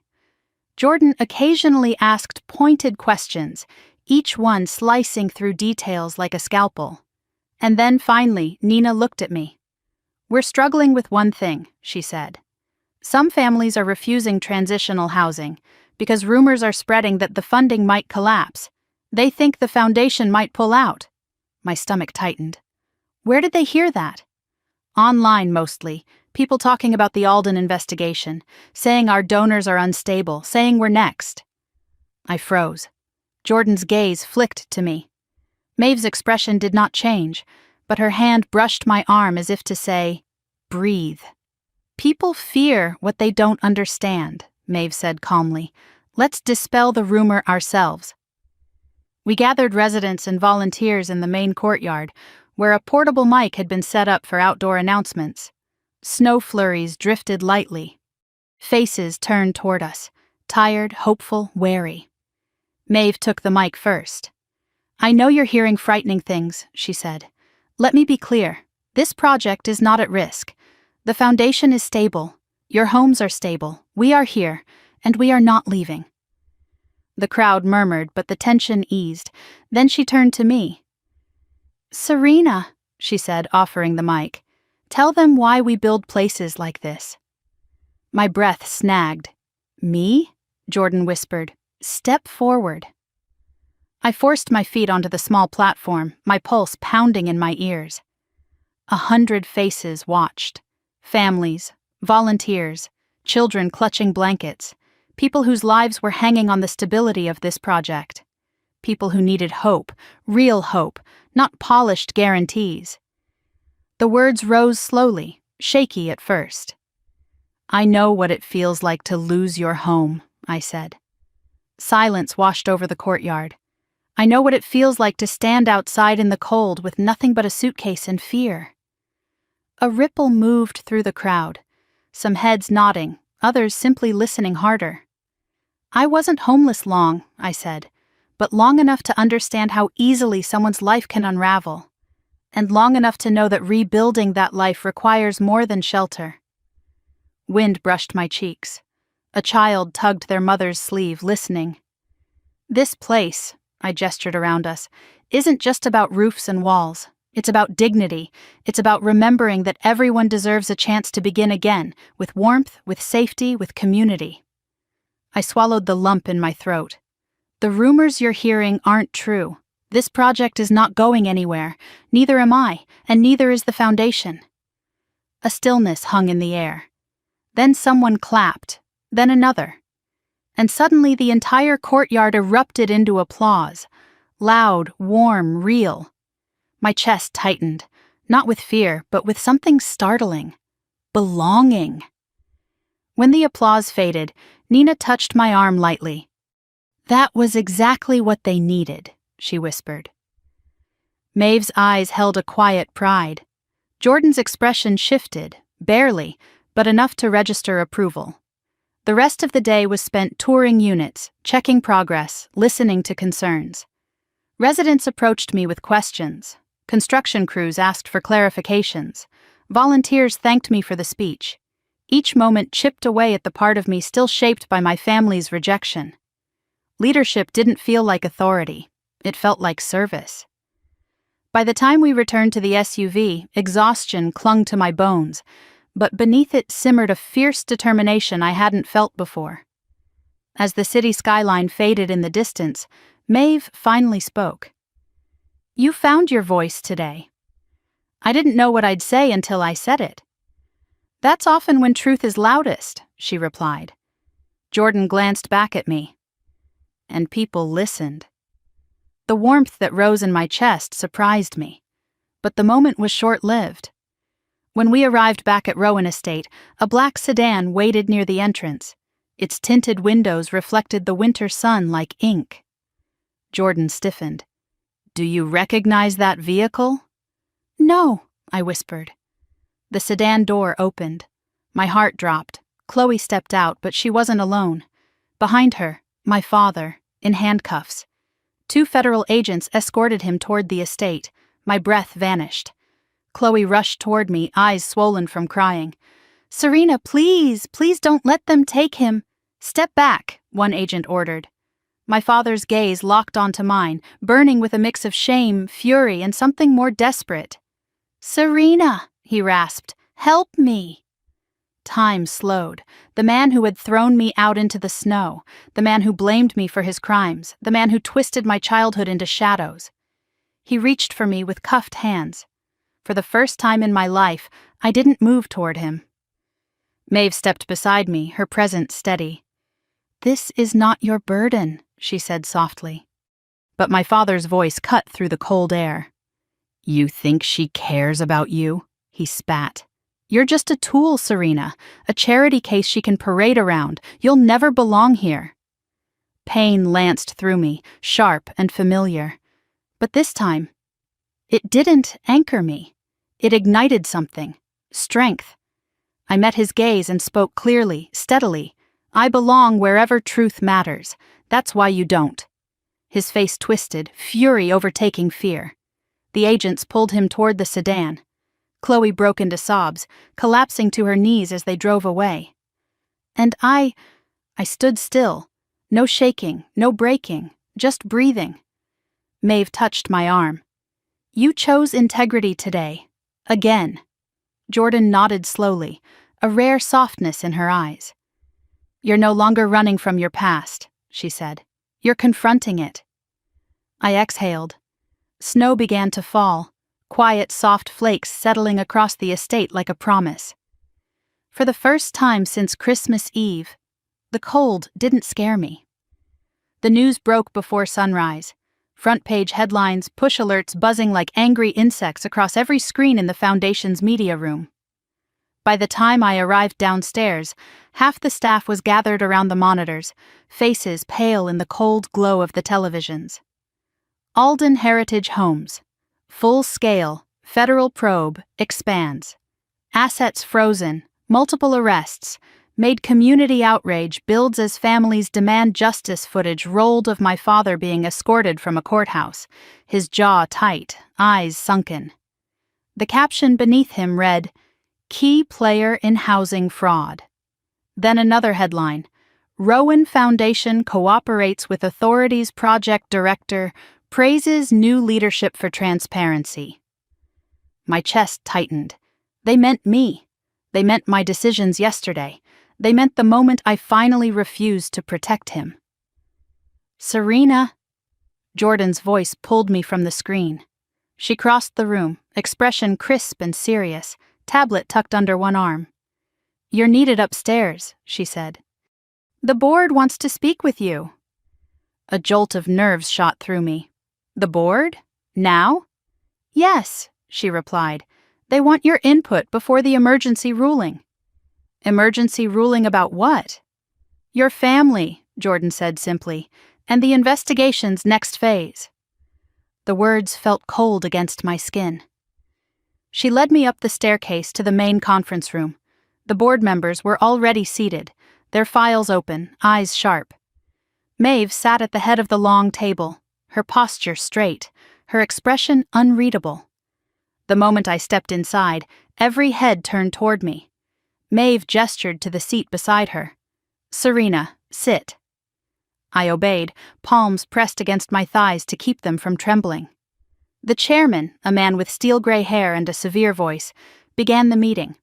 [SPEAKER 1] Jordan occasionally asked pointed questions, each one slicing through details like a scalpel. And then finally, Nina looked at me. We're struggling with one thing, she said. Some families are refusing transitional housing because rumors are spreading that the funding might collapse. They think the foundation might pull out. My stomach tightened. Where did they hear that? Online mostly. People talking about the Alden investigation, saying our donors are unstable, saying we're next. I froze. Jordan's gaze flicked to me. Maeve's expression did not change, but her hand brushed my arm as if to say, breathe. People fear what they don't understand, Maeve said calmly. Let's dispel the rumor ourselves. We gathered residents and volunteers in the main courtyard, where a portable mic had been set up for outdoor announcements. Snow flurries drifted lightly. Faces turned toward us, tired, hopeful, wary. Maeve took the mic first. I know you're hearing frightening things, she said. Let me be clear. This project is not at risk. The foundation is stable. Your homes are stable. We are here, and we are not leaving. The crowd murmured, but the tension eased. Then she turned to me. Serena, she said, offering the mic. Tell them why we build places like this. My breath snagged. Me? Jordan whispered. Step forward. I forced my feet onto the small platform, my pulse pounding in my ears. 100 faces watched. Families, volunteers, children clutching blankets, people whose lives were hanging on the stability of this project. People who needed hope, real hope, not polished guarantees. The words rose slowly, shaky at first. I know what it feels like to lose your home, I said. Silence washed over the courtyard. I know what it feels like to stand outside in the cold with nothing but a suitcase and fear. A ripple moved through the crowd, some heads nodding, others simply listening harder. I wasn't homeless long, I said, but long enough to understand how easily someone's life can unravel, and long enough to know that rebuilding that life requires more than shelter. Wind brushed my cheeks. A child tugged their mother's sleeve, listening. This place, I gestured around us, isn't just about roofs and walls. It's about dignity. It's about remembering that everyone deserves a chance to begin again, with warmth, with safety, with community. I swallowed the lump in my throat. The rumors you're hearing aren't true. This project is not going anywhere. Neither am I, and neither is the foundation. A stillness hung in the air. Then someone clapped, then another. And suddenly the entire courtyard erupted into applause. Loud, warm, real. My chest tightened, not with fear, but with something startling. Belonging. When the applause faded, Nina touched my arm lightly. That was exactly what they needed, she whispered. Maeve's eyes held a quiet pride. Jordan's expression shifted, barely, but enough to register approval. The rest of the day was spent touring units, checking progress, listening to concerns. Residents approached me with questions. Construction crews asked for clarifications. Volunteers thanked me for the speech. Each moment chipped away at the part of me still shaped by my family's rejection. Leadership didn't feel like authority. It felt like service. By the time we returned to the SUV, exhaustion clung to my bones, but beneath it simmered a fierce determination I hadn't felt before. As the city skyline faded in the distance, Maeve finally spoke. You found your voice today. I didn't know what I'd say until I said it. That's often when truth is loudest, she replied. Jordan glanced back at me. And people listened. The warmth that rose in my chest surprised me, but the moment was short-lived. When we arrived back at Rowan Estate, a black sedan waited near the entrance. Its tinted windows reflected the winter sun like ink. Jordan stiffened. Do you recognize that vehicle? No, I whispered. The sedan door opened. My heart dropped. Chloe stepped out, but she wasn't alone. Behind her, my father, in handcuffs. 2 federal agents escorted him toward the estate. My breath vanished. Chloe rushed toward me, eyes swollen from crying. Serena, please don't let them take him. Step back, one agent ordered. My father's gaze locked onto mine, burning with a mix of shame, fury, and something more desperate. Serena, he rasped, help me. Time slowed. The man who had thrown me out into the snow, the man who blamed me for his crimes, the man who twisted my childhood into shadows. He reached for me with cuffed hands. For the first time in my life, I didn't move toward him. Maeve stepped beside me, her presence steady. This is not your burden, she said softly. But my father's voice cut through the cold air. You think she cares about you? He spat. You're just a tool, Serena, a charity case she can parade around. You'll never belong here. Pain lanced through me, sharp and familiar. But this time, it didn't anchor me. It ignited something. Strength. I met his gaze and spoke clearly, steadily. I belong wherever truth matters. That's why you don't. His face twisted, fury overtaking fear. The agents pulled him toward the sedan. Chloe broke into sobs, collapsing to her knees as they drove away. And I stood still. No shaking, no breaking, just breathing. Maeve touched my arm. You chose integrity today. Again. Jordan nodded slowly, a rare softness in her eyes. You're no longer running from your past, she said. You're confronting it. I exhaled. Snow began to fall, quiet, soft flakes settling across the estate like a promise. For the first time since Christmas Eve, the cold didn't scare me. The news broke before sunrise. Front-page headlines, push alerts buzzing like angry insects across every screen in the Foundation's media room. By the time I arrived downstairs, half the staff was gathered around the monitors, faces pale in the cold glow of the televisions. Alden Heritage Homes. Full-scale, federal probe, expands. Assets frozen, multiple arrests, made community outrage builds as families demand justice. Footage rolled of my father being escorted from a courthouse, his jaw tight, eyes sunken. The caption beneath him read, Key player in housing fraud. Then another headline, Rowan Foundation cooperates with authorities. Project director praises new leadership for transparency. My chest tightened. They meant me. They meant my decisions yesterday. They meant the moment I finally refused to protect him. Serena. Jordan's voice pulled me from the screen. She crossed the room, expression crisp and serious, tablet tucked under one arm. You're needed upstairs, she said. The board wants to speak with you. A jolt of nerves shot through me. The board? Now? Yes, she replied. They want your input before the emergency ruling. Emergency ruling about what? Your family, Jordan said simply, and the investigation's next phase. The words felt cold against my skin. She led me up the staircase to the main conference room. The board members were already seated, their files open, eyes sharp. Maeve sat at the head of the long table, her posture straight, her expression unreadable. The moment I stepped inside, every head turned toward me. Maeve gestured to the seat beside her. Serena, sit. I obeyed, palms pressed against my thighs to keep them from trembling. The chairman, a man with steel-gray hair and a severe voice, began the meeting.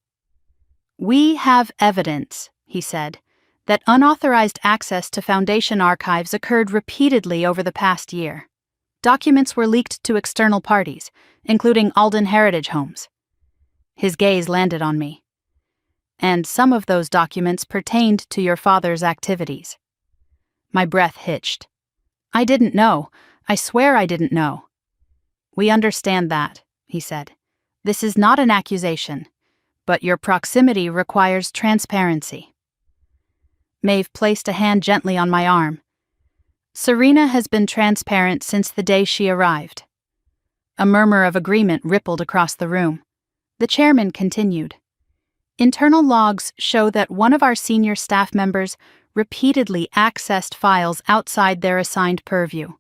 [SPEAKER 1] We have evidence, he said, that unauthorized access to Foundation archives occurred repeatedly over the past year. Documents were leaked to external parties, including Alden Heritage Homes. His gaze landed on me. And some of those documents pertained to your father's activities. My breath hitched. I didn't know. I swear I didn't know. We understand that, he said. This is not an accusation, but your proximity requires transparency. Maeve placed a hand gently on my arm. Serena has been transparent since the day she arrived. A murmur of agreement rippled across the room. The chairman continued. Internal logs show that one of our senior staff members repeatedly accessed files outside their assigned purview.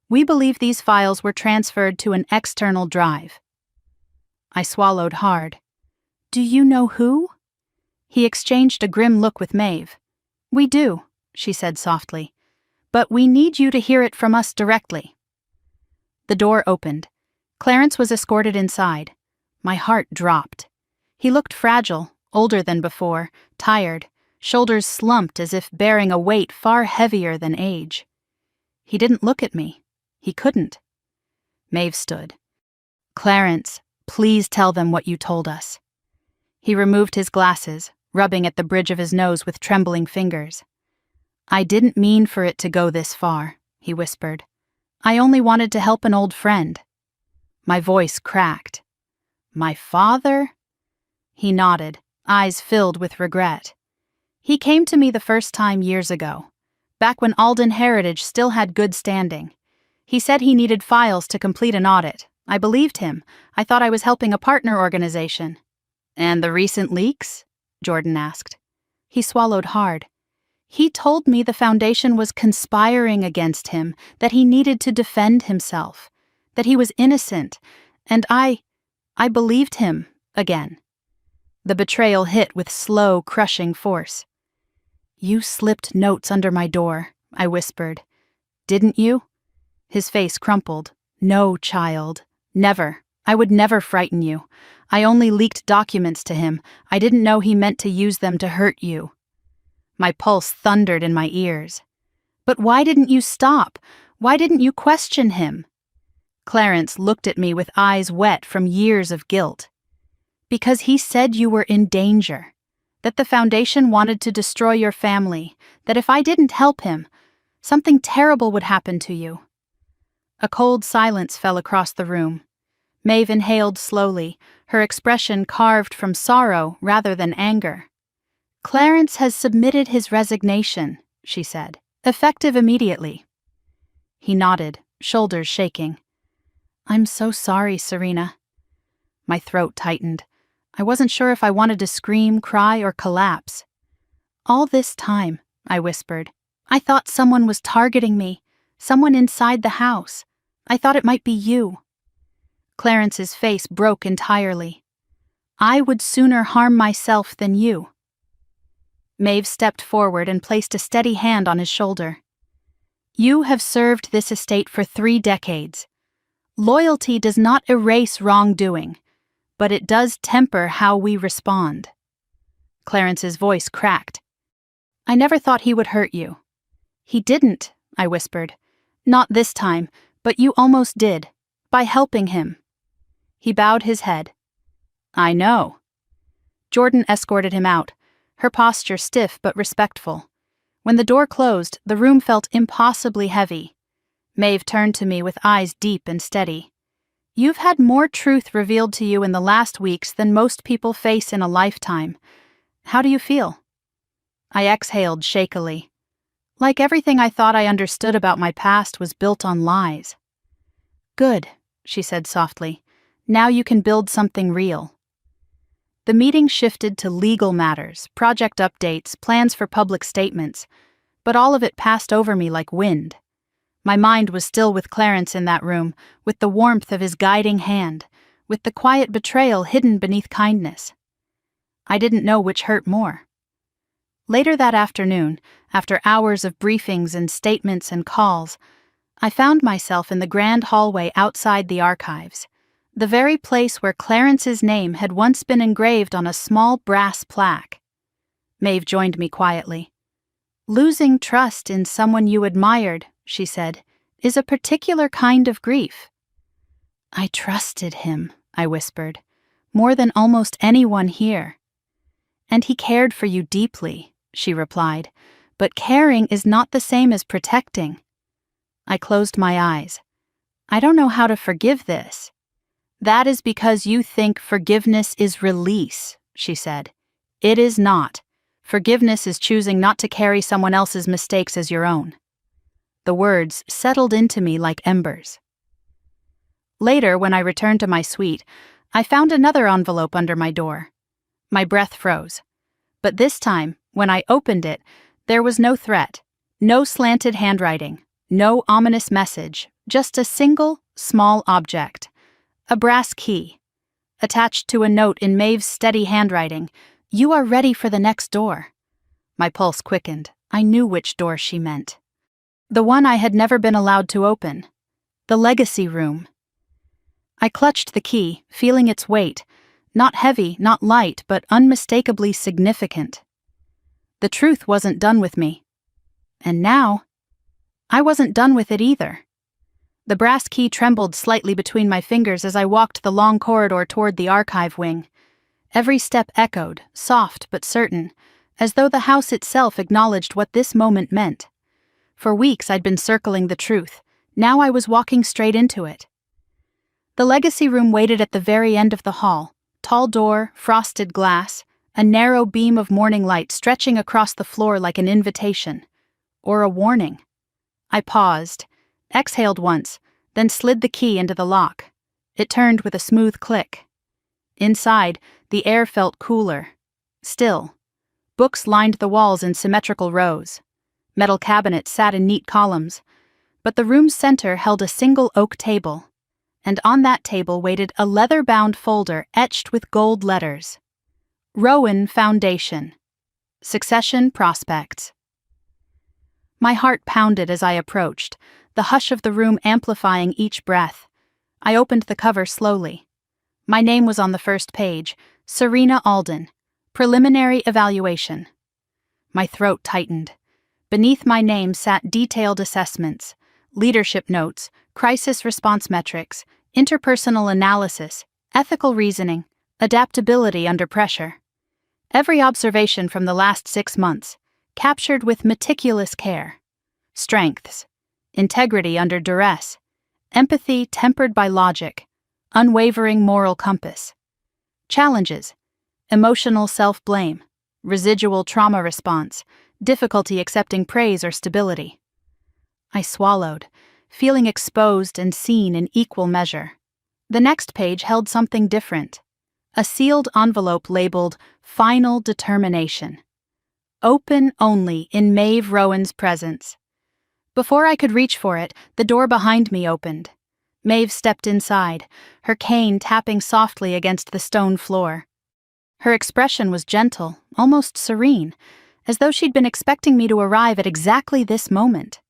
[SPEAKER 1] We believe these files were transferred to an external drive. I swallowed hard. Do you know who? He exchanged a grim look with Maeve. We do, she said softly. But we need you to hear it from us directly. The door opened. Clarence was escorted inside. My heart dropped. He looked fragile, older than before, tired, shoulders slumped as if bearing a weight far heavier than age. He didn't look at me. He couldn't. Maeve stood. Clarence, please tell them what you told us. He removed his glasses, rubbing at the bridge of his nose with trembling fingers. I didn't mean for it to go this far, he whispered. I only wanted to help an old friend. My voice cracked. My father? He nodded, eyes filled with regret. He came to me the first time years ago, back when Alden Heritage still had good standing. He said he needed files to complete an audit. I believed him. I thought I was helping a partner organization. And the recent leaks? Jordan asked. He swallowed hard. He told me the Foundation was conspiring against him, that he needed to defend himself, that he was innocent, and I believed him again. The betrayal hit with slow, crushing force. "You slipped notes under my door," I whispered. "Didn't you?" His face crumpled. "No, child. Never. I would never frighten you. I only leaked documents to him. I didn't know he meant to use them to hurt you." My pulse thundered in my ears. "But why didn't you stop? Why didn't you question him?" Clarence looked at me with eyes wet from years of guilt. "Because he said you were in danger, that the Foundation wanted to destroy your family, that if I didn't help him, something terrible would happen to you." A cold silence fell across the room. Maeve inhaled slowly, her expression carved from sorrow rather than anger. "Clarence has submitted his resignation," she said, "effective immediately." He nodded, shoulders shaking. "I'm so sorry, Serena." My throat tightened. I wasn't sure if I wanted to scream, cry, or collapse. "All this time," I whispered, "I thought someone was targeting me, someone inside the house. I thought it might be you." Clarence's face broke entirely. "I would sooner harm myself than you." Maeve stepped forward and placed a steady hand on his shoulder. "You have served this estate for 3 decades. Loyalty does not erase wrongdoing, but it does temper how we respond." Clarence's voice cracked. "I never thought he would hurt you." "He didn't," I whispered. "Not this time, but you almost did, by helping him." He bowed his head. "I know." Jordan escorted him out, her posture stiff but respectful. When the door closed, the room felt impossibly heavy. Maeve turned to me with eyes deep and steady. "You've had more truth revealed to you in the last weeks than most people face in a lifetime. How do you feel?" I exhaled shakily. Like everything I thought I understood about my past was built on lies. "Good," she said softly. "Now you can build something real." The meeting shifted to legal matters, project updates, plans for public statements, but all of it passed over me like wind. My mind was still with Clarence in that room, with the warmth of his guiding hand, with the quiet betrayal hidden beneath kindness. I didn't know which hurt more. Later that afternoon, after hours of briefings and statements and calls, I found myself in the grand hallway outside the archives, the very place where Clarence's name had once been engraved on a small brass plaque. Maeve joined me quietly. "Losing trust in someone you admired," she said, "is a particular kind of grief." "I trusted him," I whispered, "more than almost anyone here." "And he cared for you deeply," she replied, "but caring is not the same as protecting." I closed my eyes. "I don't know how to forgive this." "That is because you think forgiveness is release," she said. "It is not. Forgiveness is choosing not to carry someone else's mistakes as your own." The words settled into me like embers. Later, when I returned to my suite, I found another envelope under my door. My breath froze. But this time, when I opened it, there was no threat, no slanted handwriting, no ominous message, just a single, small object. A brass key. Attached to a note in Maeve's steady handwriting, "You are ready for the next door." My pulse quickened. I knew which door she meant. The one I had never been allowed to open. The legacy room. I clutched the key, feeling its weight. Not heavy, not light, but unmistakably significant. The truth wasn't done with me. And now, I wasn't done with it either. The brass key trembled slightly between my fingers as I walked the long corridor toward the archive wing. Every step echoed, soft but certain, as though the house itself acknowledged what this moment meant. For weeks I'd been circling the truth. Now I was walking straight into it. The legacy room waited at the very end of the hall. Tall door, frosted glass, a narrow beam of morning light stretching across the floor like an invitation. Or a warning. I paused, exhaled once, then slid the key into the lock. It turned with a smooth click. Inside, the air felt cooler. Still. Books lined the walls in symmetrical rows. Metal cabinets sat in neat columns. But the room's center held a single oak table, and on that table waited a leather-bound folder etched with gold letters. Rowan Foundation. Succession Prospects. My heart pounded as I approached, the hush of the room amplifying each breath. I opened the cover slowly. My name was on the first page, Serena Alden, Preliminary Evaluation. My throat tightened. Beneath my name sat detailed assessments, leadership notes, crisis response metrics, interpersonal analysis, ethical reasoning, adaptability under pressure. Every observation from the last 6 months, captured with meticulous care. Strengths: integrity under duress, empathy tempered by logic, unwavering moral compass. Challenges: emotional self-blame, residual trauma response, difficulty accepting praise or stability. I swallowed, feeling exposed and seen in equal measure. The next page held something different. A sealed envelope labeled Final Determination. Open only in Maeve Rowan's presence. Before I could reach for it, the door behind me opened. Maeve stepped inside, her cane tapping softly against the stone floor. Her expression was gentle, almost serene, as though she'd been expecting me to arrive at exactly this moment.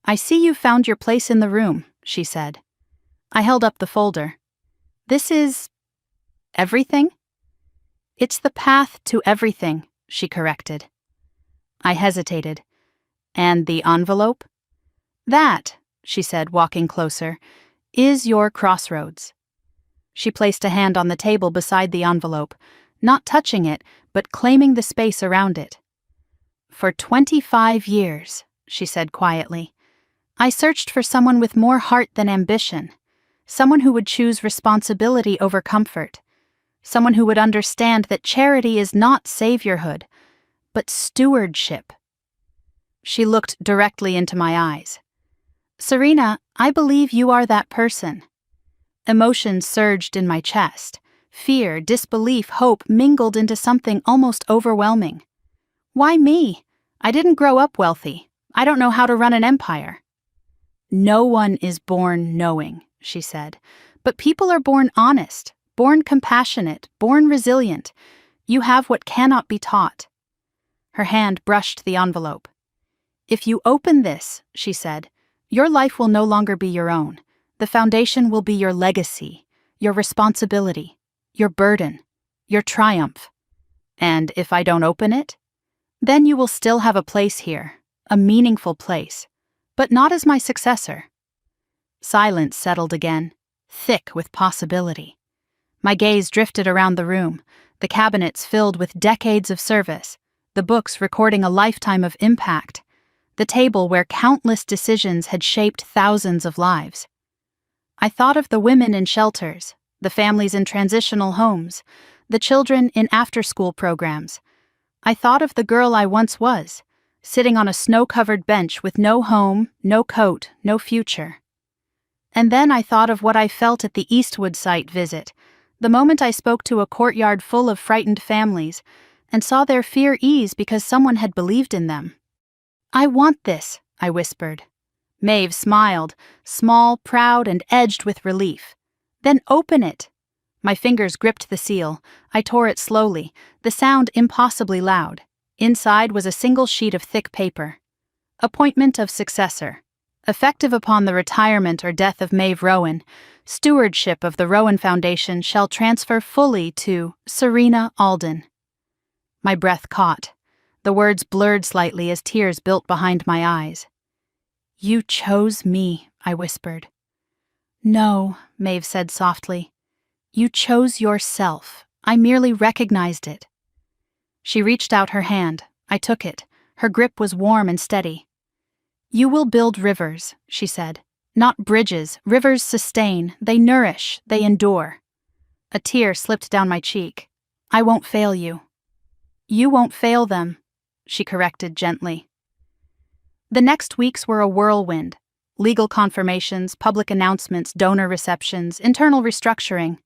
[SPEAKER 1] "I see you found your place in the room," she said. I held up the folder. "This is everything?" "It's the path to everything," she corrected. I hesitated. "And the envelope?" "That," she said, walking closer, "is your crossroads." She placed a hand on the table beside the envelope, not touching it, but claiming the space around it. "For 25 years," she said quietly, "I searched for someone with more heart than ambition, someone who would choose responsibility over comfort, someone who would understand that charity is not saviorhood, but stewardship." She looked directly into my eyes. "Serena, I believe you are that person." Emotion surged in my chest. Fear, disbelief, hope mingled into something almost overwhelming. "Why me? I didn't grow up wealthy. I don't know how to run an empire." "No one is born knowing," she said, "but people are born honest, born compassionate, born resilient. You have what cannot be taught." Her hand brushed the envelope. "If you open this," she said, "your life will no longer be your own. The foundation will be your legacy, your responsibility, your burden, your triumph. And if I don't open it, then you will still have a place here, a meaningful place, but not as my successor." Silence settled again, thick with possibility. My gaze drifted around the room, the cabinets filled with decades of service, the books recording a lifetime of impact, the table where countless decisions had shaped thousands of lives. I thought of the women in shelters, the families in transitional homes, the children in after-school programs. I thought of the girl I once was, sitting on a snow-covered bench with no home, no coat, no future. And then I thought of what I felt at the Eastwood site visit, the moment I spoke to a courtyard full of frightened families and saw their fear ease because someone had believed in them. "I want this," I whispered. Maeve smiled, small, proud, and edged with relief. "Then open it." My fingers gripped the seal. I tore it slowly, the sound impossibly loud. Inside was a single sheet of thick paper. Appointment of successor. Effective upon the retirement or death of Maeve Rowan, stewardship of the Rowan Foundation shall transfer fully to Serena Alden. My breath caught. The words blurred slightly as tears built behind my eyes. "You chose me," I whispered. "No," Maeve said softly. "You chose yourself. I merely recognized it." She reached out her hand. I took it. Her grip was warm and steady. "You will build rivers," she said. "Not bridges. Rivers sustain. They nourish. They endure." A tear slipped down my cheek. "I won't fail you." "You won't fail them," she corrected gently. The next weeks were a whirlwind. Legal confirmations, public announcements, donor receptions, internal restructuring.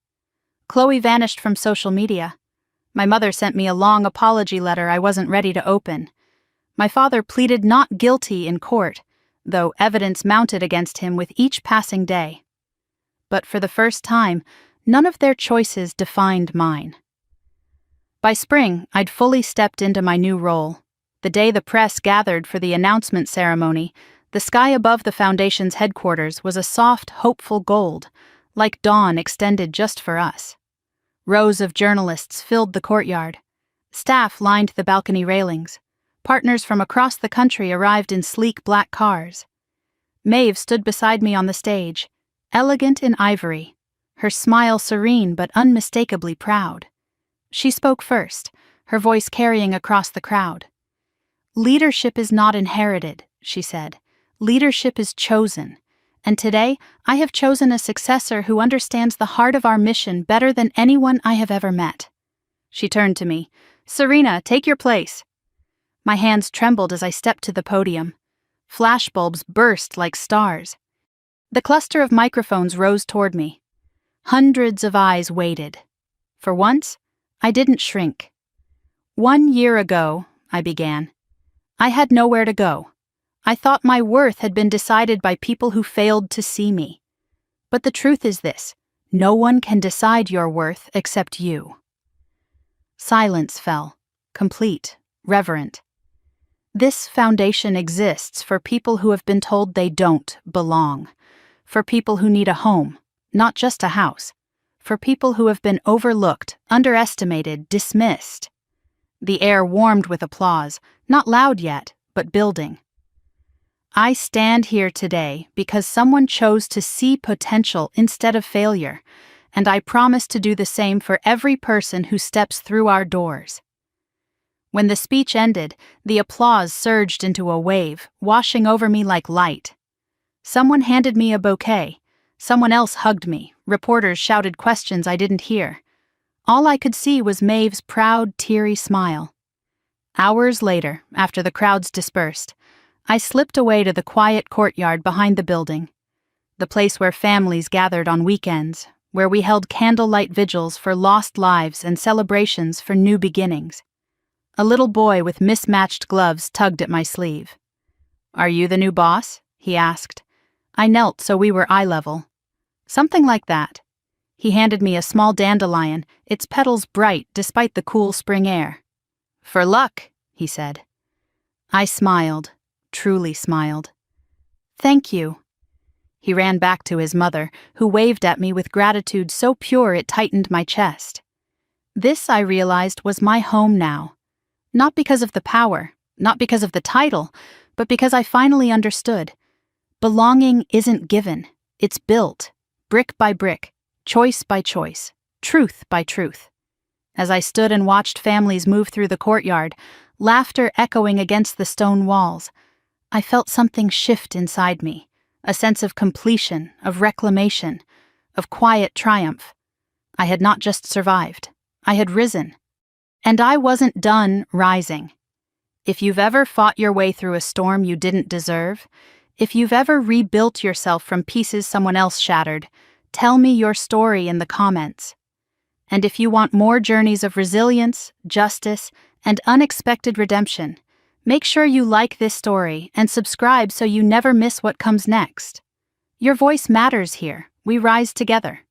[SPEAKER 1] Chloe vanished from social media. My mother sent me a long apology letter I wasn't ready to open. My father pleaded not guilty in court, though evidence mounted against him with each passing day. But for the first time, none of their choices defined mine. By spring, I'd fully stepped into my new role. The day the press gathered for the announcement ceremony, the sky above the Foundation's headquarters was a soft, hopeful gold, like dawn extended just for us. Rows of journalists filled the courtyard. Staff lined the balcony railings. Partners from across the country arrived in sleek black cars. Maeve stood beside me on the stage, elegant in ivory, her smile serene but unmistakably proud. She spoke first, her voice carrying across the crowd. "Leadership is not inherited," she said. "Leadership is chosen. And today, I have chosen a successor who understands the heart of our mission better than anyone I have ever met." She turned to me. "Serena, take your place." My hands trembled as I stepped to the podium. Flashbulbs burst like stars. The cluster of microphones rose toward me. Hundreds of eyes waited. For once, I didn't shrink. "1 year ago," I began, "I had nowhere to go. I thought my worth had been decided by people who failed to see me. But the truth is this: no one can decide your worth except you." Silence fell, complete, reverent. This foundation exists for people who have been told they don't belong, for people who need a home, not just a house, for people who have been overlooked, underestimated, dismissed. The air warmed with applause, not loud yet, but building. I stand here today because someone chose to see potential instead of failure, and I promise to do the same for every person who steps through our doors. When the speech ended, the applause surged into a wave, washing over me like light. Someone handed me a bouquet. Someone else hugged me. Reporters shouted questions I didn't hear. All I could see was Maeve's proud, teary smile. Hours later, after the crowds dispersed, I slipped away to the quiet courtyard behind the building, the place where families gathered on weekends, where we held candlelight vigils for lost lives and celebrations for new beginnings. A little boy with mismatched gloves tugged at my sleeve. "Are you the new boss?" he asked. I knelt so we were eye level. "Something like that." He handed me a small dandelion, its petals bright despite the cool spring air. "For luck," he said. I smiled, truly smiled. "Thank you." He ran back to his mother, who waved at me with gratitude so pure it tightened my chest. This, I realized, was my home now. Not because of the power, not because of the title, but because I finally understood. Belonging isn't given, it's built, brick by brick, choice by choice, truth by truth. As I stood and watched families move through the courtyard, laughter echoing against the stone walls, I felt something shift inside me, a sense of completion, of reclamation, of quiet triumph. I had not just survived, I had risen. And I wasn't done rising. If you've ever fought your way through a storm you didn't deserve, if you've ever rebuilt yourself from pieces someone else shattered, tell me your story in the comments. And if you want more journeys of resilience, justice, and unexpected redemption, make sure you like this story and subscribe so you never miss what comes next. Your voice matters here. We rise together.